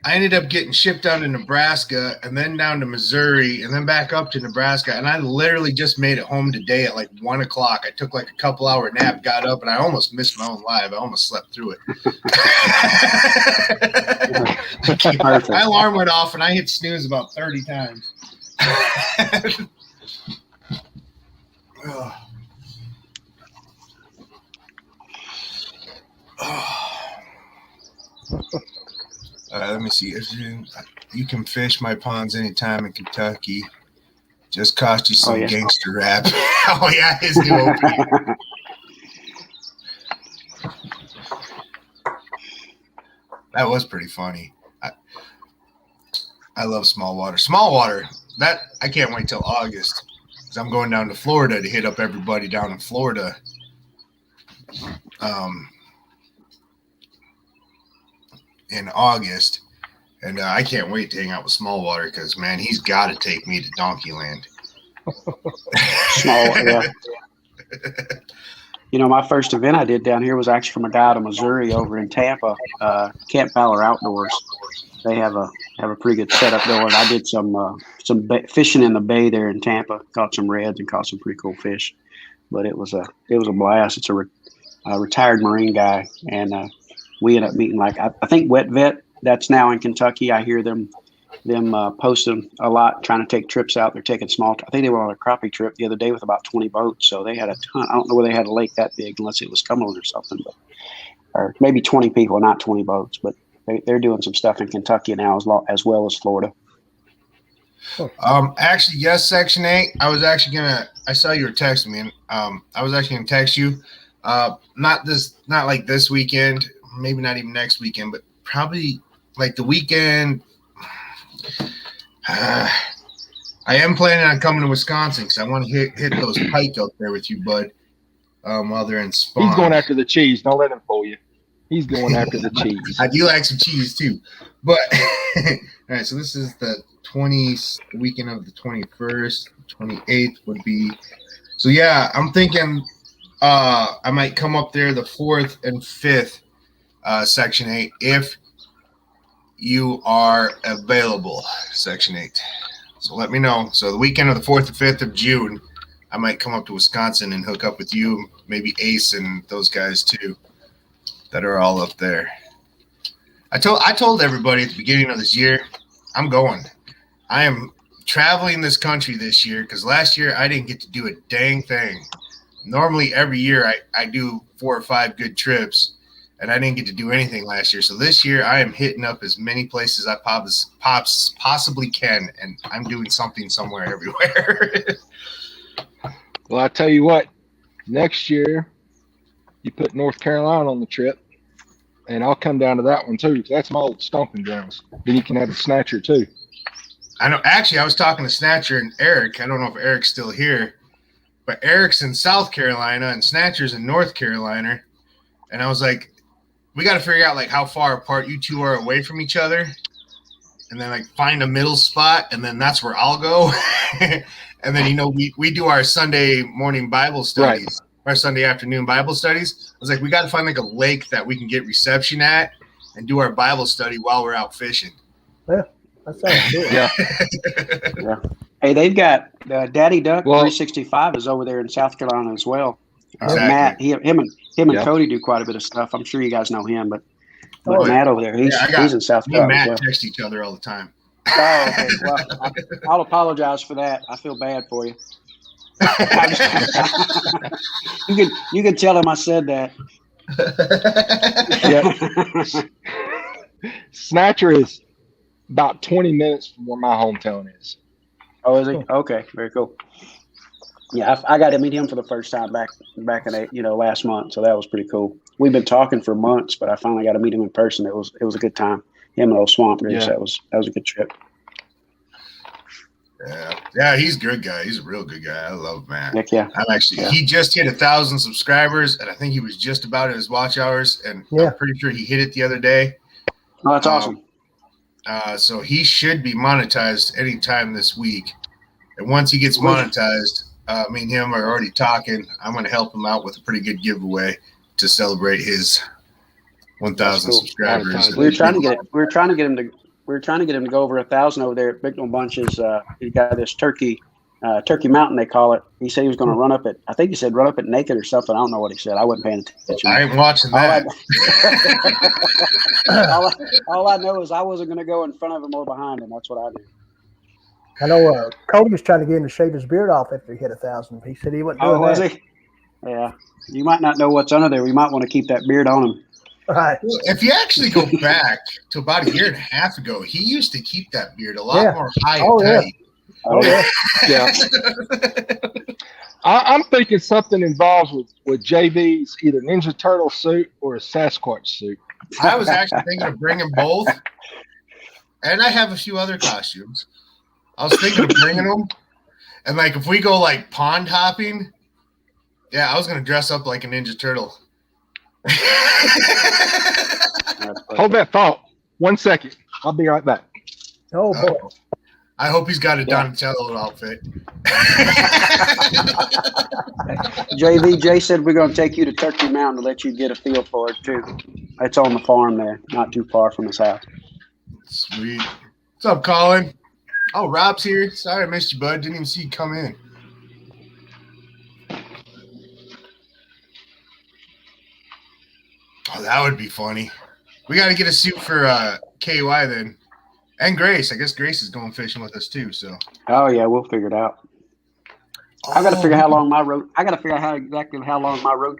I ended up getting shipped down to Nebraska and then down to Missouri and then back up to Nebraska. And I literally just made it home today at like 1 o'clock. I took like a couple hour nap, got up, and I almost missed my own live. I almost slept through it. My alarm went off and I hit snooze about 30 times. Let me see. You can fish my ponds anytime in Kentucky. Just cost you some gangster rap. Oh, yeah, his new opening. That was pretty funny. I love small water. Small water, that I can't wait till August, because I'm going down to Florida to hit up everybody down in Florida. In August, and I can't wait to hang out with Smallwater, because man, he's got to take me to Donkeyland. Yeah. You know, my first event I did down here was actually from a guy out of Missouri over in Tampa, Camp Valor Outdoors. They have a pretty good setup there, and I did some fishing in the bay there in Tampa. Caught some reds and caught some pretty cool fish, but it was a blast. It's a retired Marine guy, and we ended up meeting I think Wet Vet, that's now in Kentucky. I hear them posting a lot, trying to take trips out. They're taking I think they were on a crappie trip the other day with about 20 boats. So they had a ton. I don't know where they had a lake that big unless it was Cumberland or something, or maybe 20 people, not 20 boats. But they're doing some stuff in Kentucky now as well as Florida. Actually, yes, Section 8. I saw you were texting me, and I was actually gonna text you. Not like this weekend, maybe not even next weekend, but probably like the weekend. I am planning on coming to Wisconsin because I want to hit those pike out there with you, bud. While they're in spawn. He's going after the cheese. Don't let him fool you. He's going after the cheese. I do like some cheese too, but all right. So this is the weekend of the 21st, 28th would be. So yeah, I'm thinking I might come up there the 4th and 5th, Section 8, if you are available, Section 8. So let me know. So the weekend of the 4th and 5th of June, I might come up to Wisconsin and hook up with you, maybe Ace and those guys too, that are all up there. I told everybody at the beginning of this year, I'm going. I am traveling this country this year because last year I didn't get to do a dang thing. Normally every year I do 4 or 5 good trips, and I didn't get to do anything last year. So this year I am hitting up as many places I possibly can, and I'm doing something somewhere everywhere. Well, I tell you what, next year you put North Carolina on the trip, and I'll come down to that one too. That's my old stomping grounds. Then you can have a Snatcher too. I know. Actually, I was talking to Snatcher and Eric. I don't know if Eric's still here, but Eric's in South Carolina and Snatcher's in North Carolina. And I was like, we got to figure out like how far apart you two are away from each other, and then like find a middle spot, and then that's where I'll go. And then, we do our Sunday morning Bible studies, right. Our Sunday afternoon Bible studies. I was like, we got to find like a lake that we can get reception at and do our Bible study while we're out fishing. Yeah, that sounds good. Yeah. Hey, they've got Daddy Duck 365 is over there in South Carolina as well. Exactly. Matt, him and Cody do quite a bit of stuff. I'm sure you guys know him, but Matt over there, he's in South Carolina. Me and Matt as well. text each other all the time. Oh, okay. Well, I'll apologize for that. I feel bad for you. You can tell him I said that. Yep. Snatcher is about 20 minutes from where my hometown is. Oh, is he? Okay, very cool. Yeah, I got to meet him for the first time back in last month, so that was pretty cool. We've been talking for months, but I finally got to meet him in person. It was a good time. Him and old Swamp Goose. Yeah. That was a good trip. Yeah, he's a good guy. He's a real good guy. I love Matt. Heck yeah. He just hit 1,000 subscribers, and I think he was just about at his watch hours, and I'm pretty sure he hit it the other day. Oh, that's awesome. So he should be monetized anytime this week. And once he gets monetized, me and him are already talking. I'm going to help him out with a pretty good giveaway to celebrate his 1,000 subscribers. We were trying to get him to go over 1,000 over there at Big No Bunches. He got this Turkey Mountain, they call it. He said he was going to run up it naked or something. I don't know what he said. I wasn't paying attention. I ain't watching that. All I know is I wasn't going to go in front of him or behind him. That's what I did. I know Cody was trying to get him to shave his beard off after he hit 1,000. He said he wasn't doing was that. He? Yeah. You might not know what's under there. We might want to keep that beard on him. Right. Well, if you actually go back to about a year and a half ago, he used to keep that beard a lot more high and tight. Oh, yeah. Yeah. I'm thinking something involved with JV's either Ninja Turtle suit or a Sasquatch suit. I was actually thinking of bringing both, and I have a few other costumes. I was thinking of bringing them, and like if we go like pond hopping, yeah, I was gonna dress up like a Ninja Turtle. Hold that thought. 1 second. I'll be right back. Oh, boy. I hope he's got a Donatello outfit. Jay said we're going to take you to Turkey Mountain to let you get a feel for it too. It's on the farm there, not too far from his house. Sweet. What's up, Colin? Oh, Rob's here. Sorry I missed you, bud. Didn't even see you come in. Oh, that would be funny. We got to get a suit for KY then. And Grace. I guess Grace is going fishing with us too. So. Oh yeah, we'll figure it out. I got to figure out how long my road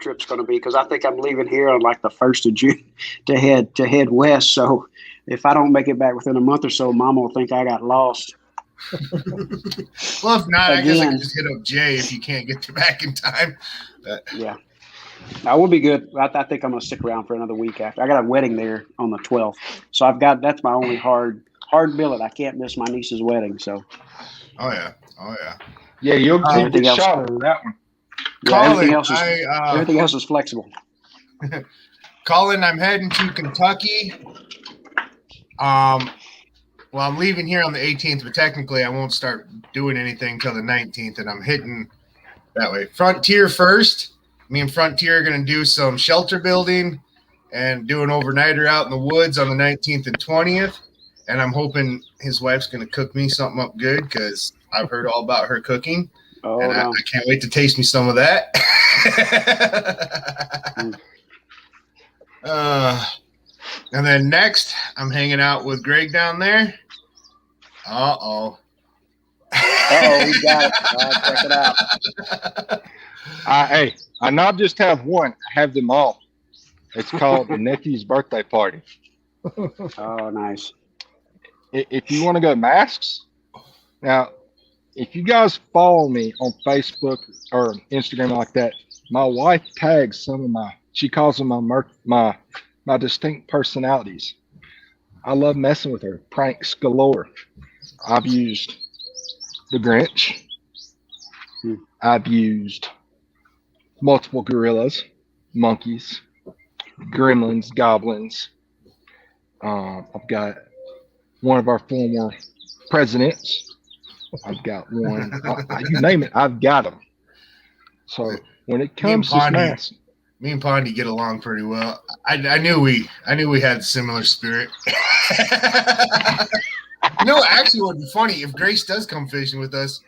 trip's going to be because I think I'm leaving here on like the 1st of June to head west. So if I don't make it back within a month or so, Mama will think I got lost. Well, if not, I guess I can just hit up Jay if you can't get back in time. Yeah. I will be good. I think I'm going to stick around for another week after. I got a wedding there on the 12th. So that's my only hard billet. I can't miss my niece's wedding. So. Oh yeah. Yeah, you'll get a shot of that one. Yeah, Colin, everything else is flexible. Colin, I'm heading to Kentucky. Well, I'm leaving here on the 18th, but technically I won't start doing anything until the 19th, and I'm hitting that way. Frontier first. Me and Frontier are going to do some shelter building and do an overnighter out in the woods on the 19th and 20th. And I'm hoping his wife's going to cook me something up good because I've heard all about her cooking. Oh, and no. I can't wait to taste me some of that. And then next, I'm hanging out with Greg down there. Uh-oh. We got it. Check it out. Hey, I not just have one. I have them all. It's called the nephew's birthday party. Oh, nice. If you want to go masks, now, if you guys follow me on Facebook or Instagram like that, my wife tags some of she calls them my distinct personalities. I love messing with her. Pranks galore. I've used the Grinch. I've used multiple gorillas, monkeys, gremlins, goblins. I've got one of our former presidents. I've got one. You name it, I've got them. So when it comes to masks, me and Pondy get along pretty well. I knew we had similar spirit. Actually, what would be funny if Grace does come fishing with us,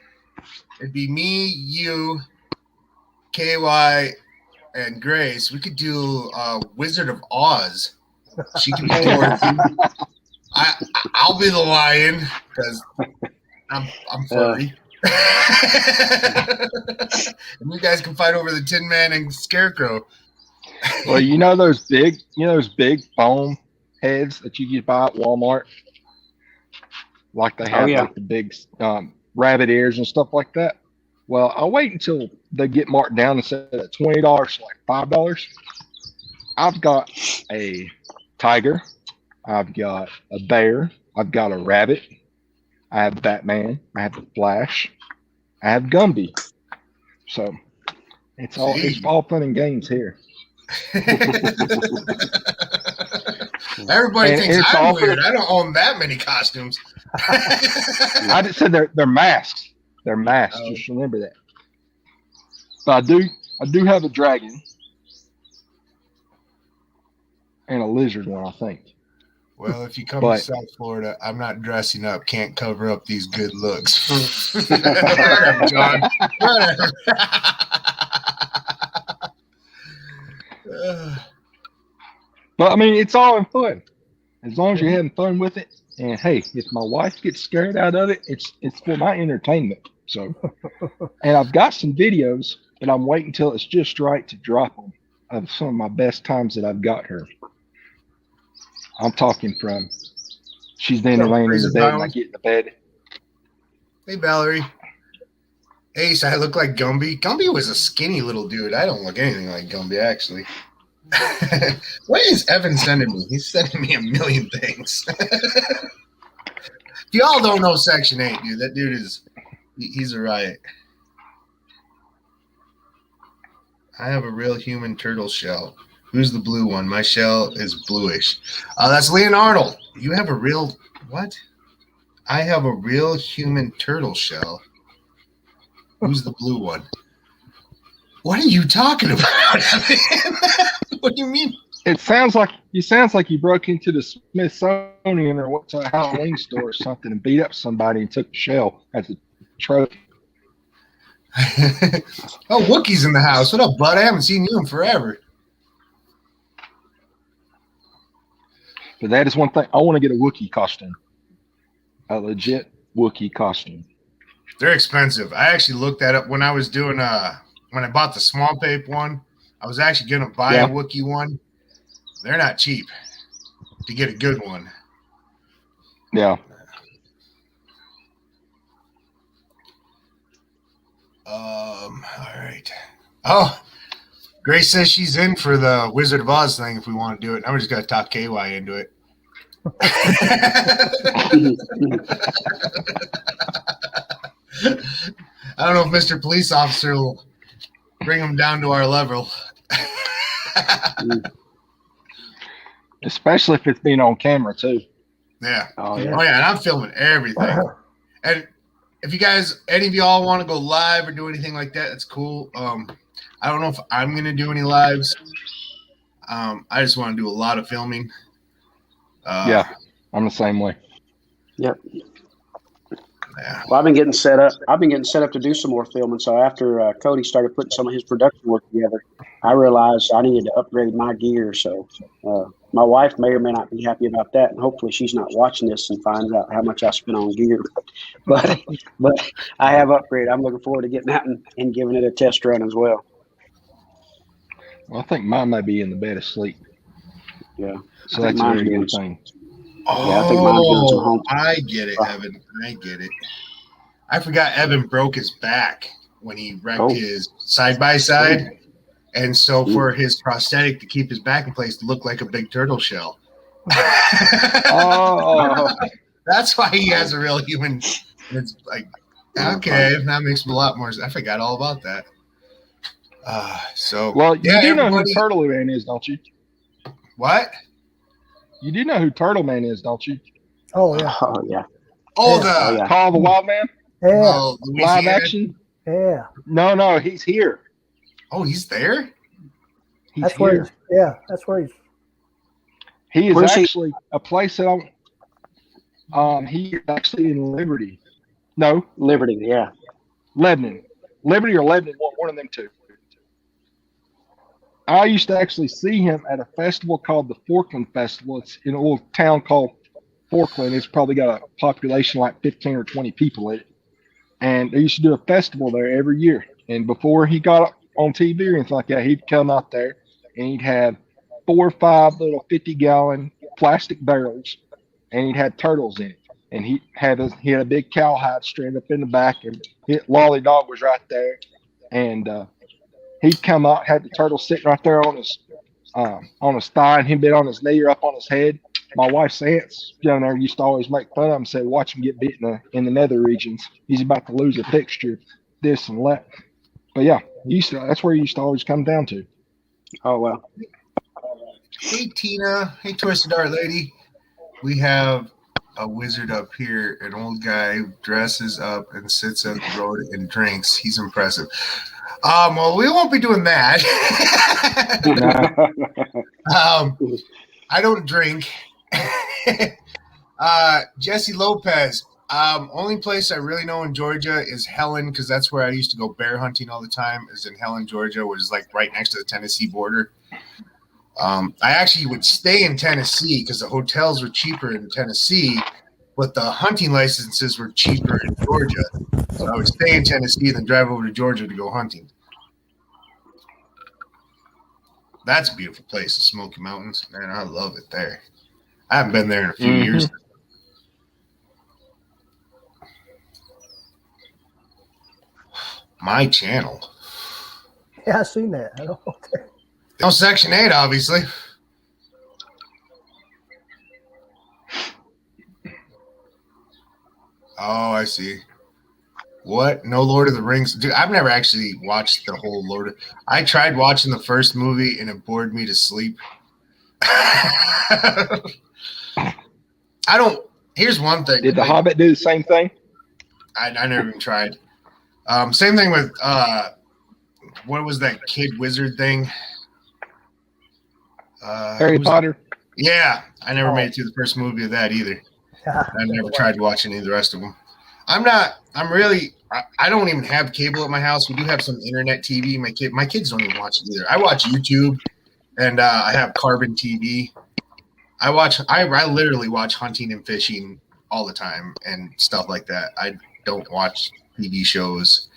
it'd be me, you, KY, and Grace. We could do Wizard of Oz. She can be Dorothy. I'll be the lion because I'm furry. And you guys can fight over the Tin Man and Scarecrow. Well, those big foam heads that you can buy at Walmart, like they have like the big rabbit ears and stuff like that. Well, I'll wait until they get marked down instead of $20 to like $5. I've got a tiger. I've got a bear. I've got a rabbit. I have Batman. I have the Flash. I have Gumby. So it's all fun and games here. Everybody And thinks it's I'm all weird. I don't own that many costumes. I just said they're masks. They're masks. Oh. Just remember that. But I do have a dragon and a lizard one, I think. Well, if you come But- to South Florida, I'm not dressing up. Can't cover up these good looks. Whatever, John. Whatever. But I mean, it's all in fun. As long as you're having fun with it. And hey, if my wife gets scared out of it, it's for my entertainment. So, and I've got some videos, but I'm waiting till it's just right to drop them of some of my best times that I've got her. I'm talking from she's then laying in the bed and I get in the bed. Hey, Valerie. Ace, I look like Gumby. Gumby was a skinny little dude. I don't look anything like Gumby, actually. What is Evan sending me? He's sending me a million things. If y'all don't know Section 8, dude, that dude he's a riot. I have a real human turtle shell. Who's the blue one? My shell is bluish. That's Leonardo. You have a real what? I have a real human turtle shell. Who's the blue one? What are you talking about? What do you mean? It sounds like you broke into the Smithsonian or went to a Halloween store or something and beat up somebody and took the shell as a trophy. Oh, Wookie's in the house. What up, bud? I haven't seen you in forever. But that is one thing. I want to get a Wookiee costume. A legit Wookiee costume. They're expensive. I actually looked that up when I was doing when I bought the small paper one. I was actually gonna buy a Wookiee one. They're not cheap to get a good one. Yeah. All right. Oh, Grace says she's in for the Wizard of Oz thing if we want to do it. I'm just gonna talk KY into it. I don't know if Mr. Police Officer will bring him down to our level. Especially if it's being on camera too. Yeah. Oh, Oh, yeah. yeah. And I'm filming everything. And if you guys, any of y'all want to go live or do anything like that, that's cool. I don't know if I'm going to do any lives. I just want to do a lot of filming. Yeah, I'm the same way. Yep. Yeah. Well, I've been getting set up. To do some more filming. So after Cody started putting some of his production work together, I realized I needed to upgrade my gear. So my wife may or may not be happy about that, and hopefully she's not watching this and finds out how much I spent on gear. But I have upgraded. I'm looking forward to getting out and giving it a test run as well. Well, I think mine might be in the bed asleep. Yeah. So that's a very good thing. Yeah, I think mine's doing some home. I get it, Evan. I get it. I forgot Evan broke his back when he wrecked his side-by-side. And so for his prosthetic to keep his back in place to look like a big turtle shell. Oh. That's why he has a real human. It's like, okay, that makes a lot more sense. I forgot all about that. Well, you do know who everybody- Turtle Man is, don't you? What? You do know who Turtle Man is, don't you? Oh yeah. Oh, yeah. Oh, Yeah. the Call the Wild Man? Yeah. live Live action? Yeah. No, he's here. Oh, he's there? He's That's where here. he's. Yeah. That's where he's. He is Where's he? actually a place that he is actually in Liberty. No, Liberty, yeah. Lebanon. Liberty or Lebanon, one of them two. I used to actually see him at a festival called the Forkland Festival. It's in a little town called Forkland. It's probably got a population like 15 or 20 people in it. And they used to do a festival there every year. And before he got on TV or anything like that, he'd come out there and he'd have 4 or 5 little 50-gallon plastic barrels, and he'd have turtles in it. and he had a big cowhide strand up in the back, and Lolly Dog was right there, and he'd come out, had the turtle sitting right there on his thigh, and he'd been on his knee or up on his head. My wife's aunts down there used to always make fun of him, say, "Watch him get beat in the nether regions. He's about to lose a fixture, this and that." But yeah, that's where he used to always come down to. Oh, well. Hey, Tina. Hey, Twisted Art Lady. We have a wizard up here, an old guy who dresses up and sits at the road and drinks. He's impressive. Well, we won't be doing that. I don't drink. Jesse Lopez. Only place I really know in Georgia is Helen, because that's where I used to go bear hunting all the time, is in Helen, Georgia, which is like right next to the Tennessee border. I actually would stay in Tennessee because the hotels were cheaper in Tennessee, but the hunting licenses were cheaper in Georgia. So I would stay in Tennessee and then drive over to Georgia to go hunting. That's a beautiful place, the Smoky Mountains. Man, I love it there. I haven't been there in a few years. My channel. Yeah, I seen that. I don't know. No, Section 8, obviously. Oh, I see. What? No Lord of the Rings? Dude, I've never actually watched the whole I tried watching the first movie and it bored me to sleep. Here's one thing. Did The Hobbit do the same thing? I never even tried. Same thing with, what was that kid wizard thing? Harry Potter? Yeah. I never made it through the first movie of that either. I never tried watching any of the rest of them. I don't even have cable at my house. We do have some internet TV. My kids don't even watch it either. I watch YouTube, and I have Carbon TV. I literally watch hunting and fishing all the time and stuff like that. I don't watch TV shows.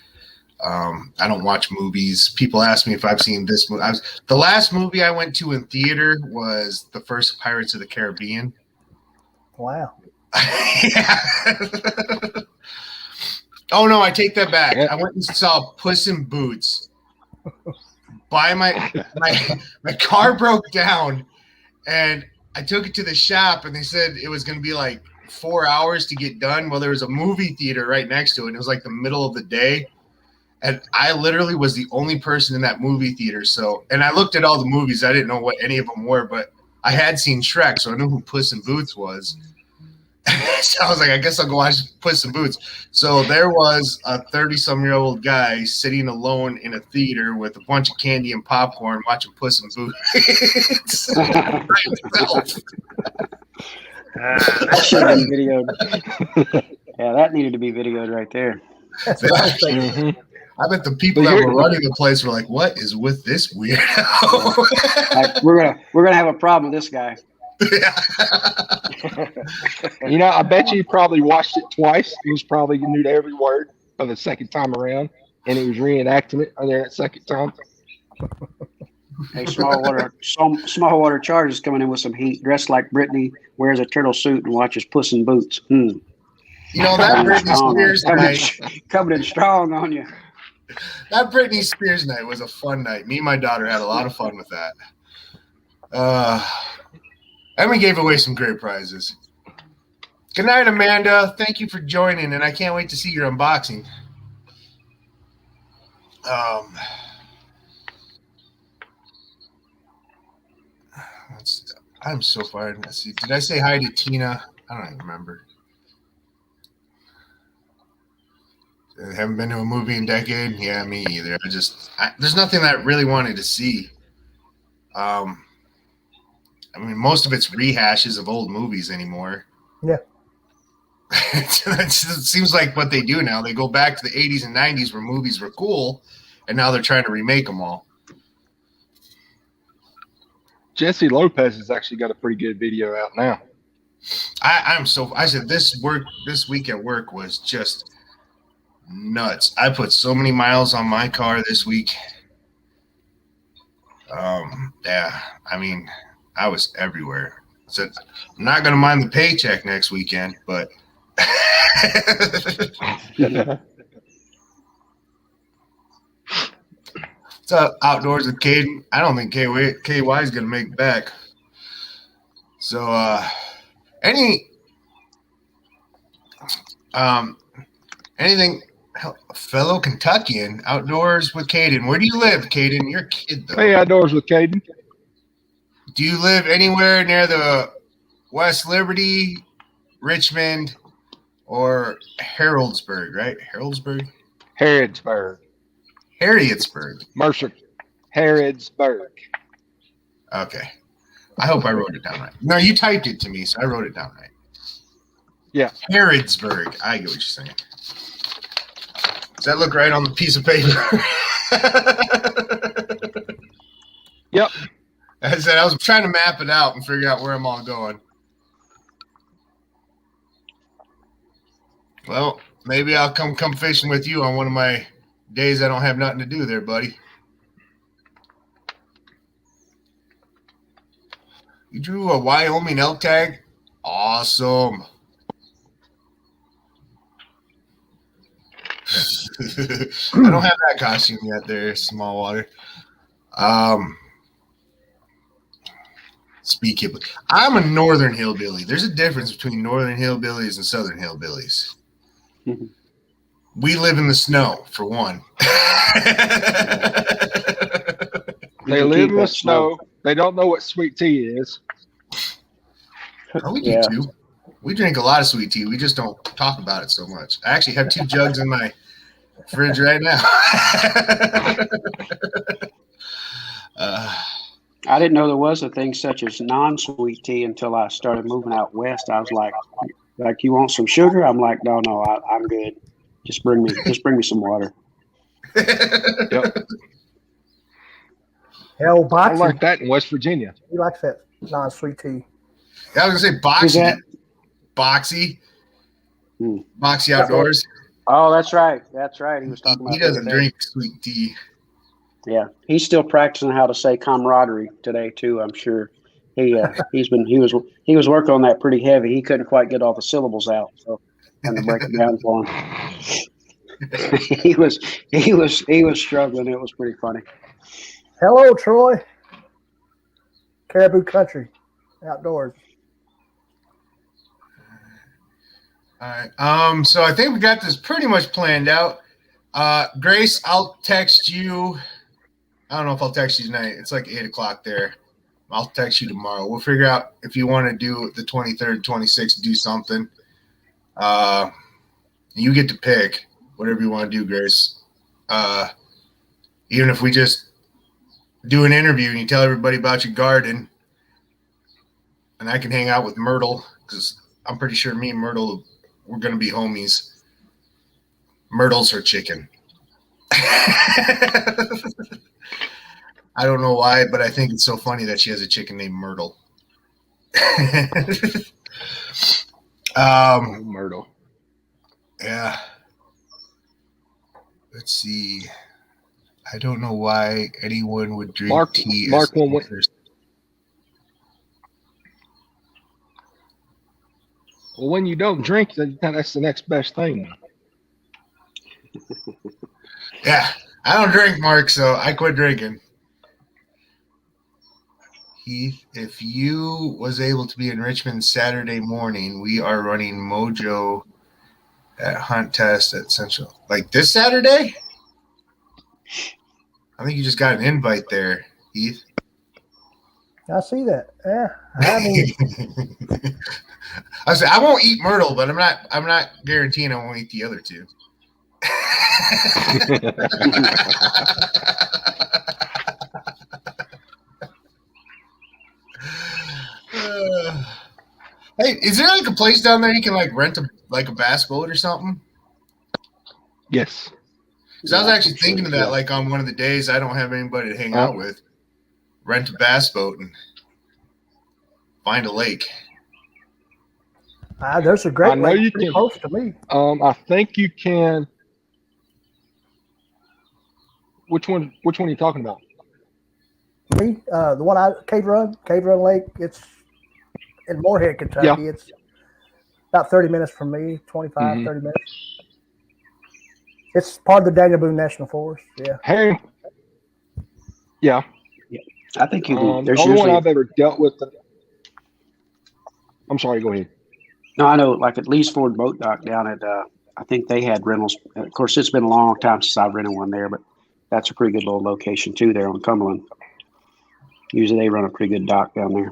I don't watch movies. People ask me if I've seen this movie. The last movie I went to in theater was the first Pirates of the Caribbean. Wow. Yeah. Oh no, I take that back. I went and saw Puss in Boots. My car broke down, and I took it to the shop, and they said it was going to be like 4 hours to get done. Well, there was a movie theater right next to it, and it was like the middle of the day, and I literally was the only person in that movie theater. So, and I looked at all the movies. I didn't know what any of them were, but I had seen Shrek, so I knew who Puss in Boots was. So I was like, I guess I'll go watch Puss in Boots. So there was a 30-some-year-old guy sitting alone in a theater with a bunch of candy and popcorn watching Puss in Boots. That should have been videoed. Yeah, that needed to be videoed right there. That's what I was thinking. I bet the people that were running the place were like, "What is with this weirdo?" Like, we're gonna have a problem with this guy. I bet you probably watched it twice. He was probably knew every word for the second time around, and he was reenacting it on there that second time. Hey, small water charge is coming in with some heat. Dressed like Brittany, wears a turtle suit and watches Puss in Boots. You know that Britney Spears night coming in strong on you. That Britney Spears night was a fun night. Me and my daughter had a lot of fun with that. And we gave away some great prizes. Good night, Amanda. Thank you for joining, and I can't wait to see your unboxing. I'm so fired. Let's see. Did I say hi to Tina? I don't even remember. I haven't been to a movie in a decade. Yeah, me either. There's nothing that I really wanted to see. I mean, most of it's rehashes of old movies anymore. Yeah. It seems like what they do now. They go back to the 80s and 90s where movies were cool, and now they're trying to remake them all. Jesse Lopez has actually got a pretty good video out now. I said this week at work was just nuts. I put so many miles on my car this week. Yeah, I mean, I was everywhere. So I'm not going to mind the paycheck next weekend, but It's outdoors with Caden. I don't think KY is gonna make it back. So anything fellow Kentuckian outdoors with Caden. Where do you live, Caden? You're a kid though. Hey, outdoors with Caden. Do you live anywhere near the West Liberty, Richmond, or Harrodsburg, right? Harrodsburg? Harrietsburg. Mercer. Harrodsburg. Okay. I hope I wrote it down right. No, you typed it to me, so I wrote it down right. Yeah. Harrodsburg. I get what you're saying. Does that look right on the piece of paper? Yep. I said I was trying to map it out and figure out where I'm all going. Well, maybe I'll come fishing with you on one of my days I don't have nothing to do there, buddy. You drew a Wyoming elk tag? Awesome. I don't have that costume yet there, small water. I'm a northern hillbilly. There's a difference between northern hillbillies and southern hillbillies. Mm-hmm. We live in the snow, for one. They live in the snow. They don't know what sweet tea is. Oh, we do too. We drink a lot of sweet tea. We just don't talk about it so much. I actually have 2 jugs in my fridge right now. I didn't know there was a thing such as non-sweet tea until I started moving out west. I was like, you want some sugar? I'm like, no, I'm good. Just bring me some water. Yep. Hell, I Boxy. like that in West Virginia. He likes that non-sweet tea. I was gonna say Boxy. Boxy. Boxy Outdoors. Oh, that's right. That's right. He was talking about. He doesn't drink sweet tea. Yeah, he's still practicing how to say camaraderie today too. I'm sure he was working on that pretty heavy. He couldn't quite get all the syllables out, so had to break it down for him. he was struggling. It was pretty funny. Hello, Troy. Caribou Country, outdoors. All right. So I think we got this pretty much planned out. Grace, I'll text you. I don't know if I'll text you tonight. It's like 8:00 there. I'll text you tomorrow. We'll figure out if you want to do the 23rd, 26th, do something. You get to pick whatever you want to do, Grace. Even if we just do an interview and you tell everybody about your garden, and I can hang out with Myrtle because I'm pretty sure me and Myrtle, we're going to be homies. Myrtle's her chicken. I don't know why, but I think it's so funny that she has a chicken named Myrtle. Myrtle. Yeah. Let's see. I don't know why anyone would drink tea. Mark one went. Well, when you don't drink, that's the next best thing. Yeah, I don't drink, Mark, so I quit drinking. Heath, if you was able to be in Richmond Saturday morning, we are running Mojo at Hunt Test at Central. Like this Saturday? I think you just got an invite there, Heath. I see that. Yeah, I mean, I said I won't eat Myrtle, but I'm not guaranteeing I won't eat the other 2. Hey, is there like a place down there you can like rent a bass boat or something? Yes. Because I was actually thinking of that, like on one of the days I don't have anybody to hang out with, rent a bass boat and find a lake. there's a great I know lake you pretty can. close to me. I think you can. Which one are you talking about? Me, the one Cave Run Lake. It's in Moorhead, Kentucky. Yeah. It's about 30 minutes from me, 25, Mhm. 30 minutes. It's part of the Daniel Boone National Forest. Yeah. Herring. Yeah. I think you can. The There's only one usually I've ever dealt with. I'm sorry. Go ahead. no. I know, like at Lee's Ford Boat Dock down at. I think they had rentals. Of course, it's been a long time since I've rented one there, but that's a pretty good little location too there on Cumberland. Usually they run a pretty good dock down there.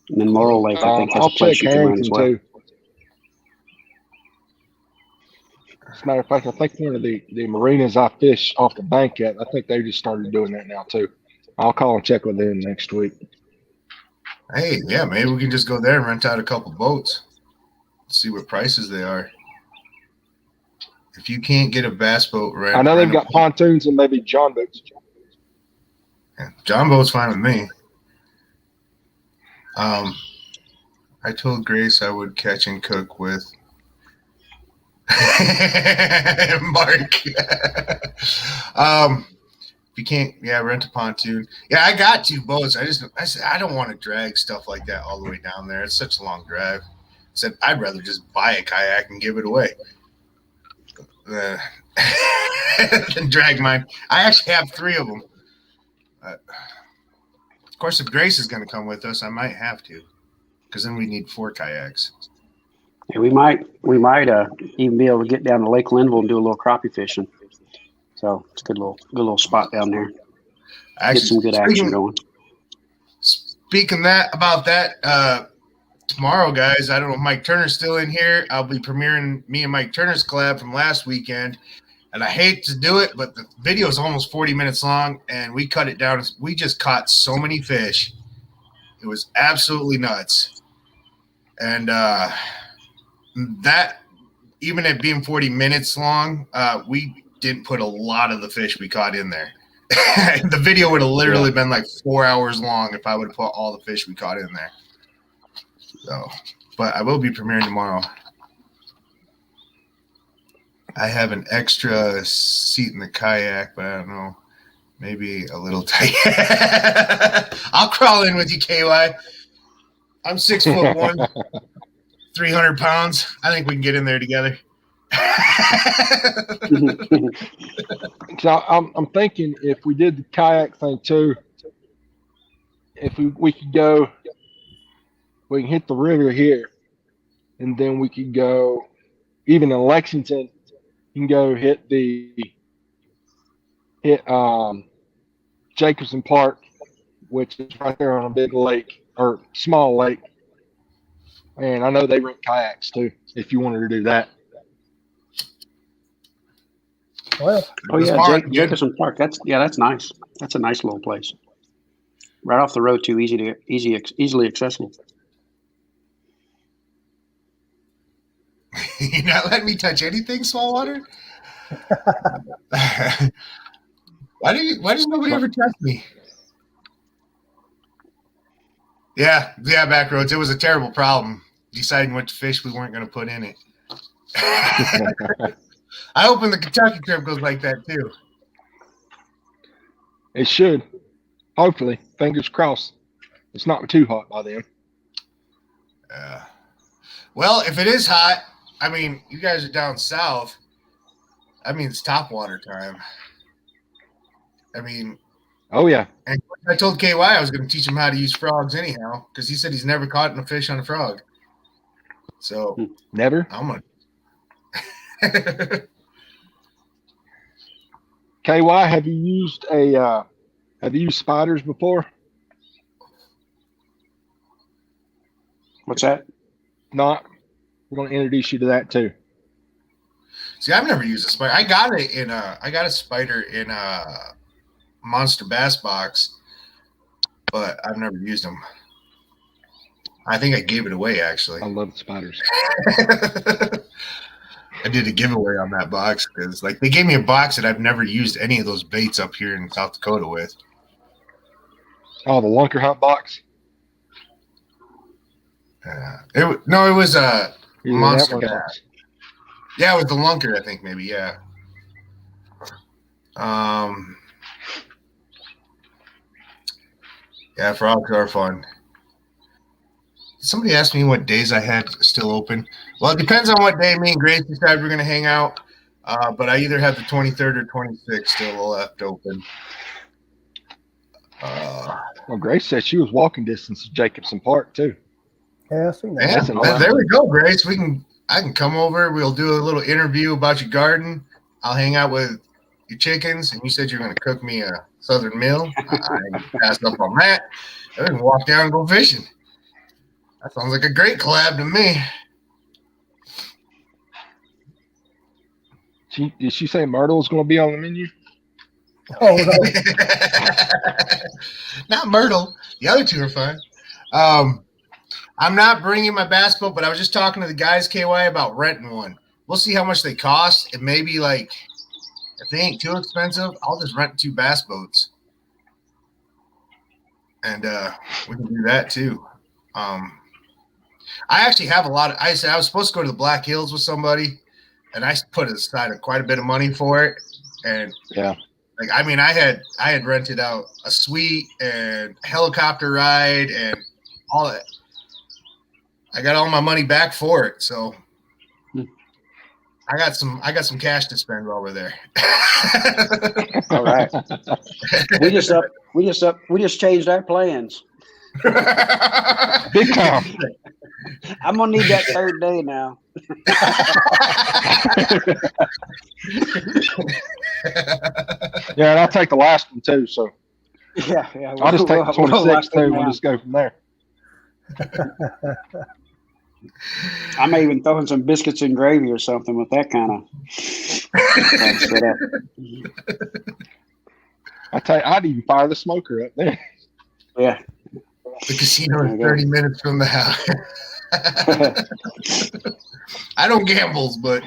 And then Laurel Lake, I think, has I'll a place check you can rent as Harrington well. too. As a matter of fact, I think one of the marinas I fish off the bank at, I think they just started doing that now too. I'll call and check with them next week. Hey, yeah, maybe we can just go there and rent out a couple boats. See what prices they are. If you can't get a bass boat rent, I know they've rent got pontoons and maybe John boats. John boat's fine with me. I told Grace I would catch and cook with Mark. If you can't, rent a pontoon. Yeah, I got 2 boats. I said I don't want to drag stuff like that all the way down there. It's such a long drive. I said I'd rather just buy a kayak and give it away than drag mine. I actually have 3 of them. Of course, if Grace is going to come with us, I might have to, because then we need 4 kayaks. And we might even be able to get down to Lake Linville and do a little crappie fishing. So it's a good little spot down there. Get some good action going. Speaking about that, tomorrow, guys, I don't know if Mike Turner's still in here. I'll be premiering me and Mike Turner's collab from last weekend. And I hate to do it, but the video is almost 40 minutes long, and we cut it down. We just caught so many fish. It was absolutely nuts. And that, even it being 40 minutes long, we didn't put a lot of the fish we caught in there. The video would have literally been like 4 hours long if I would have put all the fish we caught in there. So, but I will be premiering tomorrow. I have an extra seat in the kayak, but I don't know, maybe a little tight. I'll crawl in with you, KY. I'm 6'1", 300 pounds. I think we can get in there together. So I'm thinking if we did the kayak thing too, if we could go, we can hit the river here, and then we could go, even in Lexington, you can go hit Jacobson Park, which is right there on a big lake or small lake. And I know they rent kayaks too, if you wanted to do that. Well, Jacobson Park. That's nice. That's a nice little place. Right off the road too, easily accessible. You're not letting me touch anything, Smallwater? Why does nobody ever touch me? Yeah, back roads. It was a terrible problem deciding what fish we weren't going to put in it. I hope when the Kentucky trip goes like that too. It should. Hopefully. Fingers crossed. It's not too hot by then. Well, if it is hot, I mean, you guys are down south. I mean, it's topwater time. I mean, oh yeah. And I told KY I was going to teach him how to use frogs anyhow, because he said he's never caught a fish on a frog. So never. I'm gonna. KY, have you used spiders before? What's that? Not. We're going to introduce you to that too. See, I've never used a spider. I got a spider in a Monster Bass box, but I've never used them. I think I gave it away, actually. I love spiders. I did a giveaway on that box because, like, they gave me a box that I've never used any of those baits up here in South Dakota with. Oh, the Lunker Hunt box? It was a Monster Bass. box. Yeah, it was the Lunker, I think, maybe, yeah. Yeah, frogs are fun. somebody asked me what days I had still open. Well, it depends on what day me and Grace decide we're going to hang out. But I either have the 23rd or 26th still left open. Well, Grace said she was walking distance to Jacobson Park too. Yeah, I seen that. Yeah, there we go, Grace. I can come over. We'll do a little interview about your garden. I'll hang out with your chickens, and you said you're going to cook me a southern meal. I passed up on that. I can walk down and go fishing. That sounds like a great collab to me. Did she say Myrtle's going to be on the menu? Oh, no. Not Myrtle. The other two are fine. I'm not bringing my bass boat, but I was just talking to the guys, KY, about renting one. We'll see how much they cost. It may be like, if they ain't too expensive, I'll just rent 2 bass boats. And we can do that too. I actually have a lot of, I was supposed to go to the Black Hills with somebody, and I put aside quite a bit of money for it. And yeah, like, I mean, I had rented out a suite and helicopter ride and all that. I got all my money back for it, so I got some cash to spend while we're there. All right. We just changed our plans. Big time. I'm gonna need that 3rd day now. Yeah, and I'll take the last one too. So Yeah. I'll just take the 26th too. We'll just go from there. I may even throw in some biscuits and gravy or something with that kind of setup. I'd even fire the smoker up there. Yeah. The casino is 30 minutes from the house. I don't gamble, but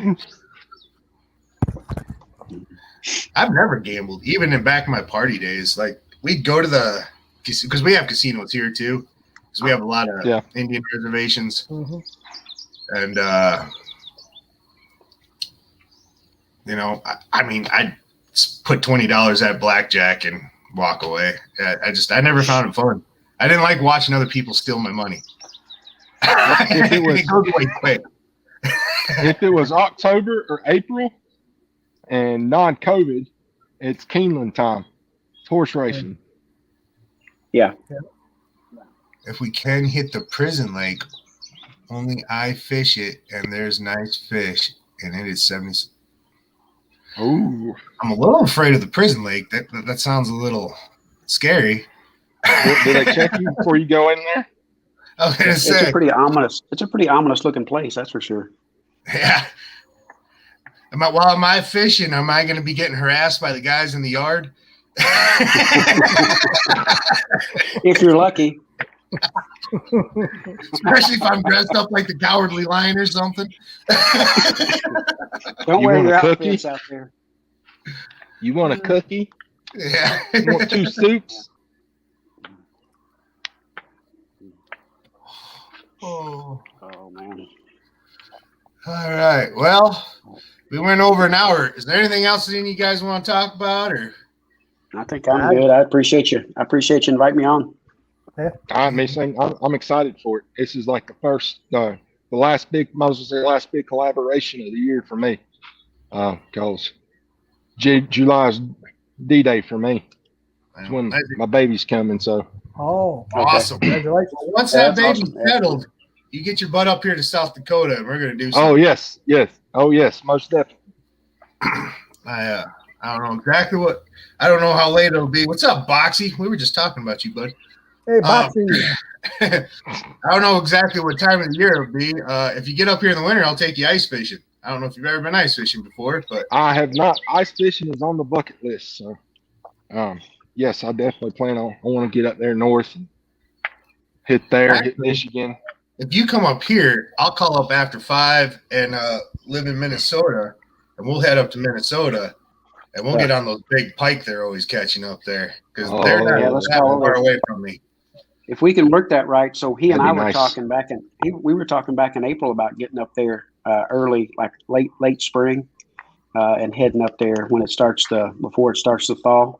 I've never gambled, even in back in my party days. Like, we'd go to the – because we have casinos here too, because we have a lot of Indian reservations. Mm-hmm. And, you know, I mean, I'd put $20 at blackjack and walk away. I never found it fun. I didn't like watching other people steal my money. It goes away quick. If it was October or April and non-COVID, it's Keeneland time. It's horse racing. Yeah. If we can hit the prison lake, only I fish it, and there's nice fish, and it is 70. Oh, I'm a little afraid of the prison lake. That sounds a little scary. Do they check you before you go in there? I was gonna say, It's a pretty ominous looking place, that's for sure. Yeah. While am I fishing? Am I going to be getting harassed by the guys in the yard? If you're lucky. Especially if I'm dressed up like the Cowardly Lion or something. Don't You wear want your a cookie? outfits out there. You want a cookie? Yeah. You want 2 soups? Oh Man. All right. Well, we went over an hour. Is there anything else that you guys want to talk about, or? I think I'm good. I appreciate you. I appreciate you inviting me on. I'm excited for it. This is like the first, the last big collaboration of the year for me. Because July is D-Day for me. It's when my baby's coming. So. Oh, Awesome. Congratulations. Well, once that baby's settled, you get your butt up here to South Dakota, and we're going to do something. Oh, yes. Oh, yes, most definitely. I don't know exactly I don't know how late it'll be. What's up, Boxy? We were just talking about you, bud. Hey, Boxy. I don't know exactly what time of the year it'll be. If you get up here in the winter, I'll take you ice fishing. I don't know if you've ever been ice fishing before, but I have not. Ice fishing is on the bucket list. So, yes, I definitely plan on. I want to get up there north and hit Michigan. If you come up here, I'll call up after 5 and live in Minnesota, and we'll head up to Minnesota, and we'll get on those big pike they're always catching up there, because they're not that far away from me. If we can work that right, so he and I were nice. talking we were talking back in April about getting up there early, like late spring, and heading up there when before it starts to thaw.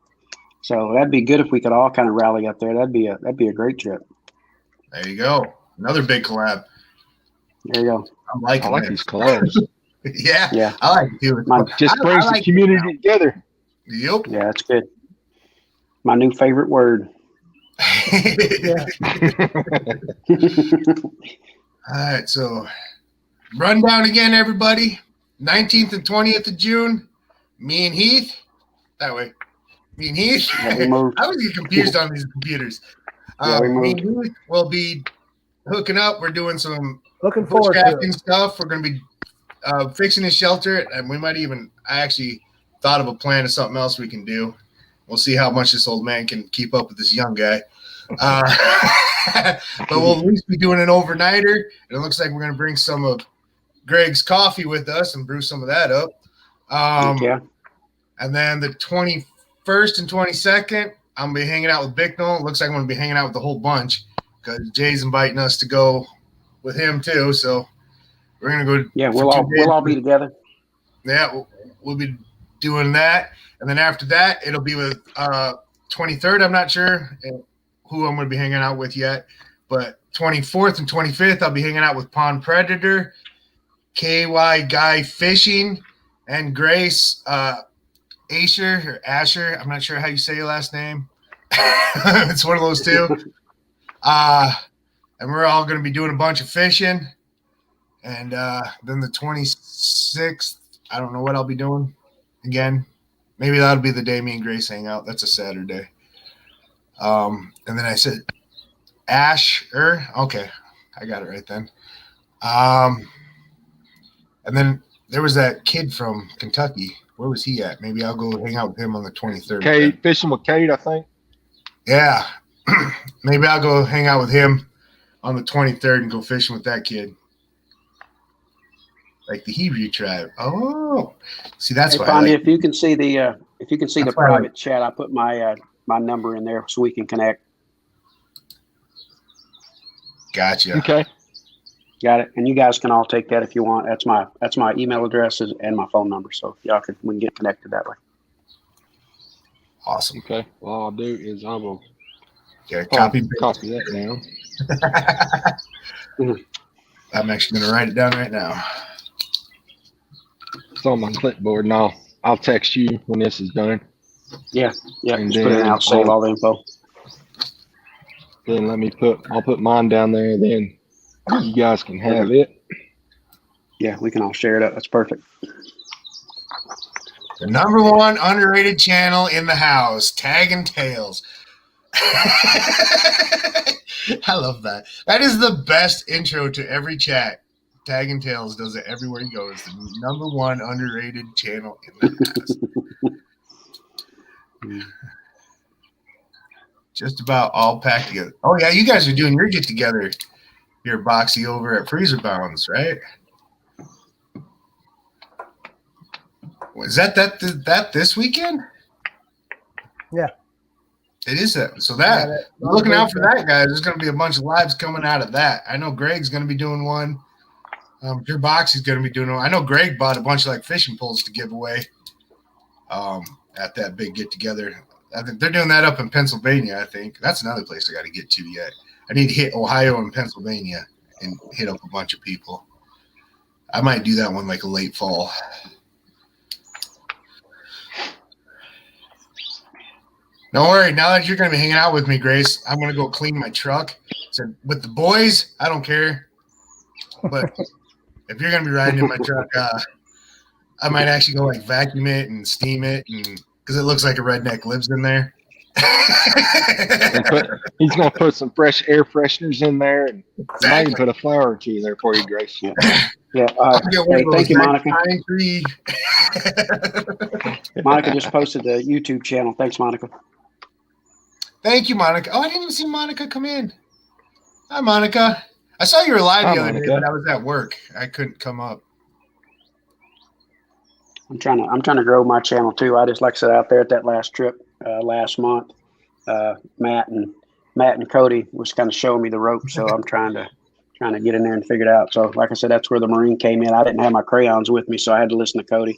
So that'd be good if we could all kind of rally up there. That'd be a great trip. There you go. Another big collab. There you go. I'm liking I like this. these collabs. Yeah, Yeah. I like it too. Just brings the community together. Yep. Yeah, that's good. My new favorite word. Yeah. All right, so rundown again, everybody. 19th and 20th of June. Me and Heath. That way. Me and Heath. Yeah, we moved. I always get confused on these computers. Yeah, we Me moved. and Heath will be hooking up. We're doing some Looking forward to it. bushcrafting stuff. We're going to be fixing his shelter, and we might even. I actually thought of a plan of something else we can do. We'll see how much this old man can keep up with this young guy. But we'll at least be doing an overnighter, and it looks like we're going to bring some of Greg's coffee with us and brew some of that up. Yeah. And then the 21st and 22nd, I'm going to be hanging out with Bicknell. It looks like I'm going to be hanging out with the whole bunch because Jay's inviting us to go with him too. So we're going to go. Yeah, we'll all be together. Yeah, we'll be doing that. And then after that, it'll be with 23rd. I'm not sure who I'm going to be hanging out with yet. But 24th and 25th, I'll be hanging out with Pond Predator, KY Guy Fishing, and Grace Asher. I'm not sure how you say your last name. It's one of those two. And we're all going to be doing a bunch of fishing. And then the 26th, I don't know what I'll be doing again. Maybe that'll be the day me and Grace hang out. That's a Saturday. And then I said Asher. Okay, I got it right then. And then there was that kid from Kentucky. Where was he at? Maybe I'll go hang out with him on the 23rd. Kate, fishing with Kate, I think. Yeah. Maybe I'll go hang out with him on the 23rd and go fishing with that kid. Like the Hebrew tribe. Oh, see, that's why. Fondy, if you can see the That's why I private chat, I put my number in there so we can connect. Gotcha. Okay. Got it. And you guys can all take that if you want. That's my email address and my phone number. So we can get connected that way. Awesome. Okay. Well, all I'll do is I will Copy that down. I'm actually going to write it down right now. It's on my clipboard, and I'll text you when this is done. Yeah. And Just put it in. I'll save all the info. Then I'll put mine down there. Then you guys can have it. Yeah, we can all share it up. That's perfect. The #1 underrated channel in the house, Tag and Tails. I love that. That is the best intro to every chat. Tag and Tails does it everywhere he goes. The #1 underrated channel in the house. Just about all packed together. Oh yeah, you guys are doing your get together here, Boxy, over at Freezer Bounds, right? Was that this weekend? Yeah. It is that. So that looking out for that, guys. There's going to be a bunch of lives coming out of that. I know Greg's going to be doing one. Your Boxy's going to be doing one. I know Greg bought a bunch of like fishing poles to give away at that big get together. I think they're doing that up in Pennsylvania. I think that's another place I got to get to yet. I need to hit Ohio and Pennsylvania and hit up a bunch of people. I might do that one like a late fall. Don't worry. Now that you're going to be hanging out with me, Grace, I'm going to go clean my truck. So with the boys, I don't care. But if you're going to be riding in my truck, I might actually go like vacuum it and steam it, and because it looks like a redneck lives in there. He's going to put some fresh air fresheners in there, and might even put a flower or two there for you, Grace. Yeah. Hey, thank you, Monica. Monica just posted the YouTube channel. Thanks, Monica. Thank you, Monica. Oh, I didn't even see Monica come in. Hi, Monica. I saw you were live the other day, but I was at work. I couldn't come up. I'm trying to grow my channel too. I just, like I said, out there at that last trip last month, Matt and Cody was kind of showing me the ropes, so I'm trying to get in there and figure it out. So, like I said, that's where the Marine came in. I didn't have my crayons with me, so I had to listen to Cody.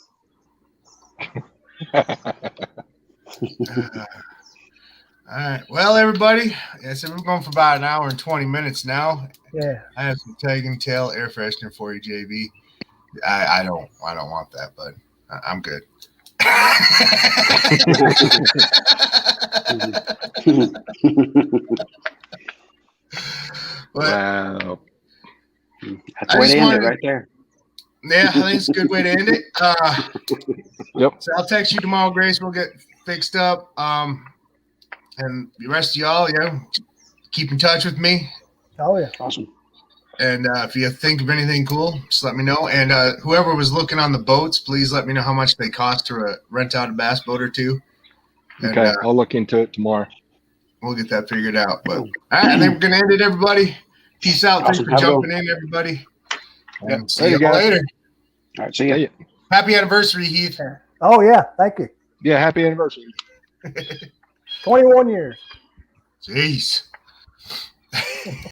All right. Well, everybody, so we're going for about an hour and 20 minutes now. Yeah. I have some Tag and Tail air freshener for you, JB. I don't want that, but I'm good. Wow. That's the way to end it right there. Yeah, I think it's a good way to end it. Yep. So I'll text you tomorrow, Grace. We'll get fixed up. And the rest of y'all, keep in touch with me. Oh yeah. Awesome. And if you think of anything cool, just let me know. And whoever was looking on the boats, please let me know how much they cost to rent out a bass boat or two. And, Okay, I'll look into it tomorrow. We'll get that figured out. But all right, I think we're gonna end it, everybody. Peace out. Awesome. Thanks for jumping in, everybody. And see you guys. later. All right, see ya. Happy anniversary, Heath. Oh yeah. Thank you. Yeah, happy anniversary. 21 years. Jeez.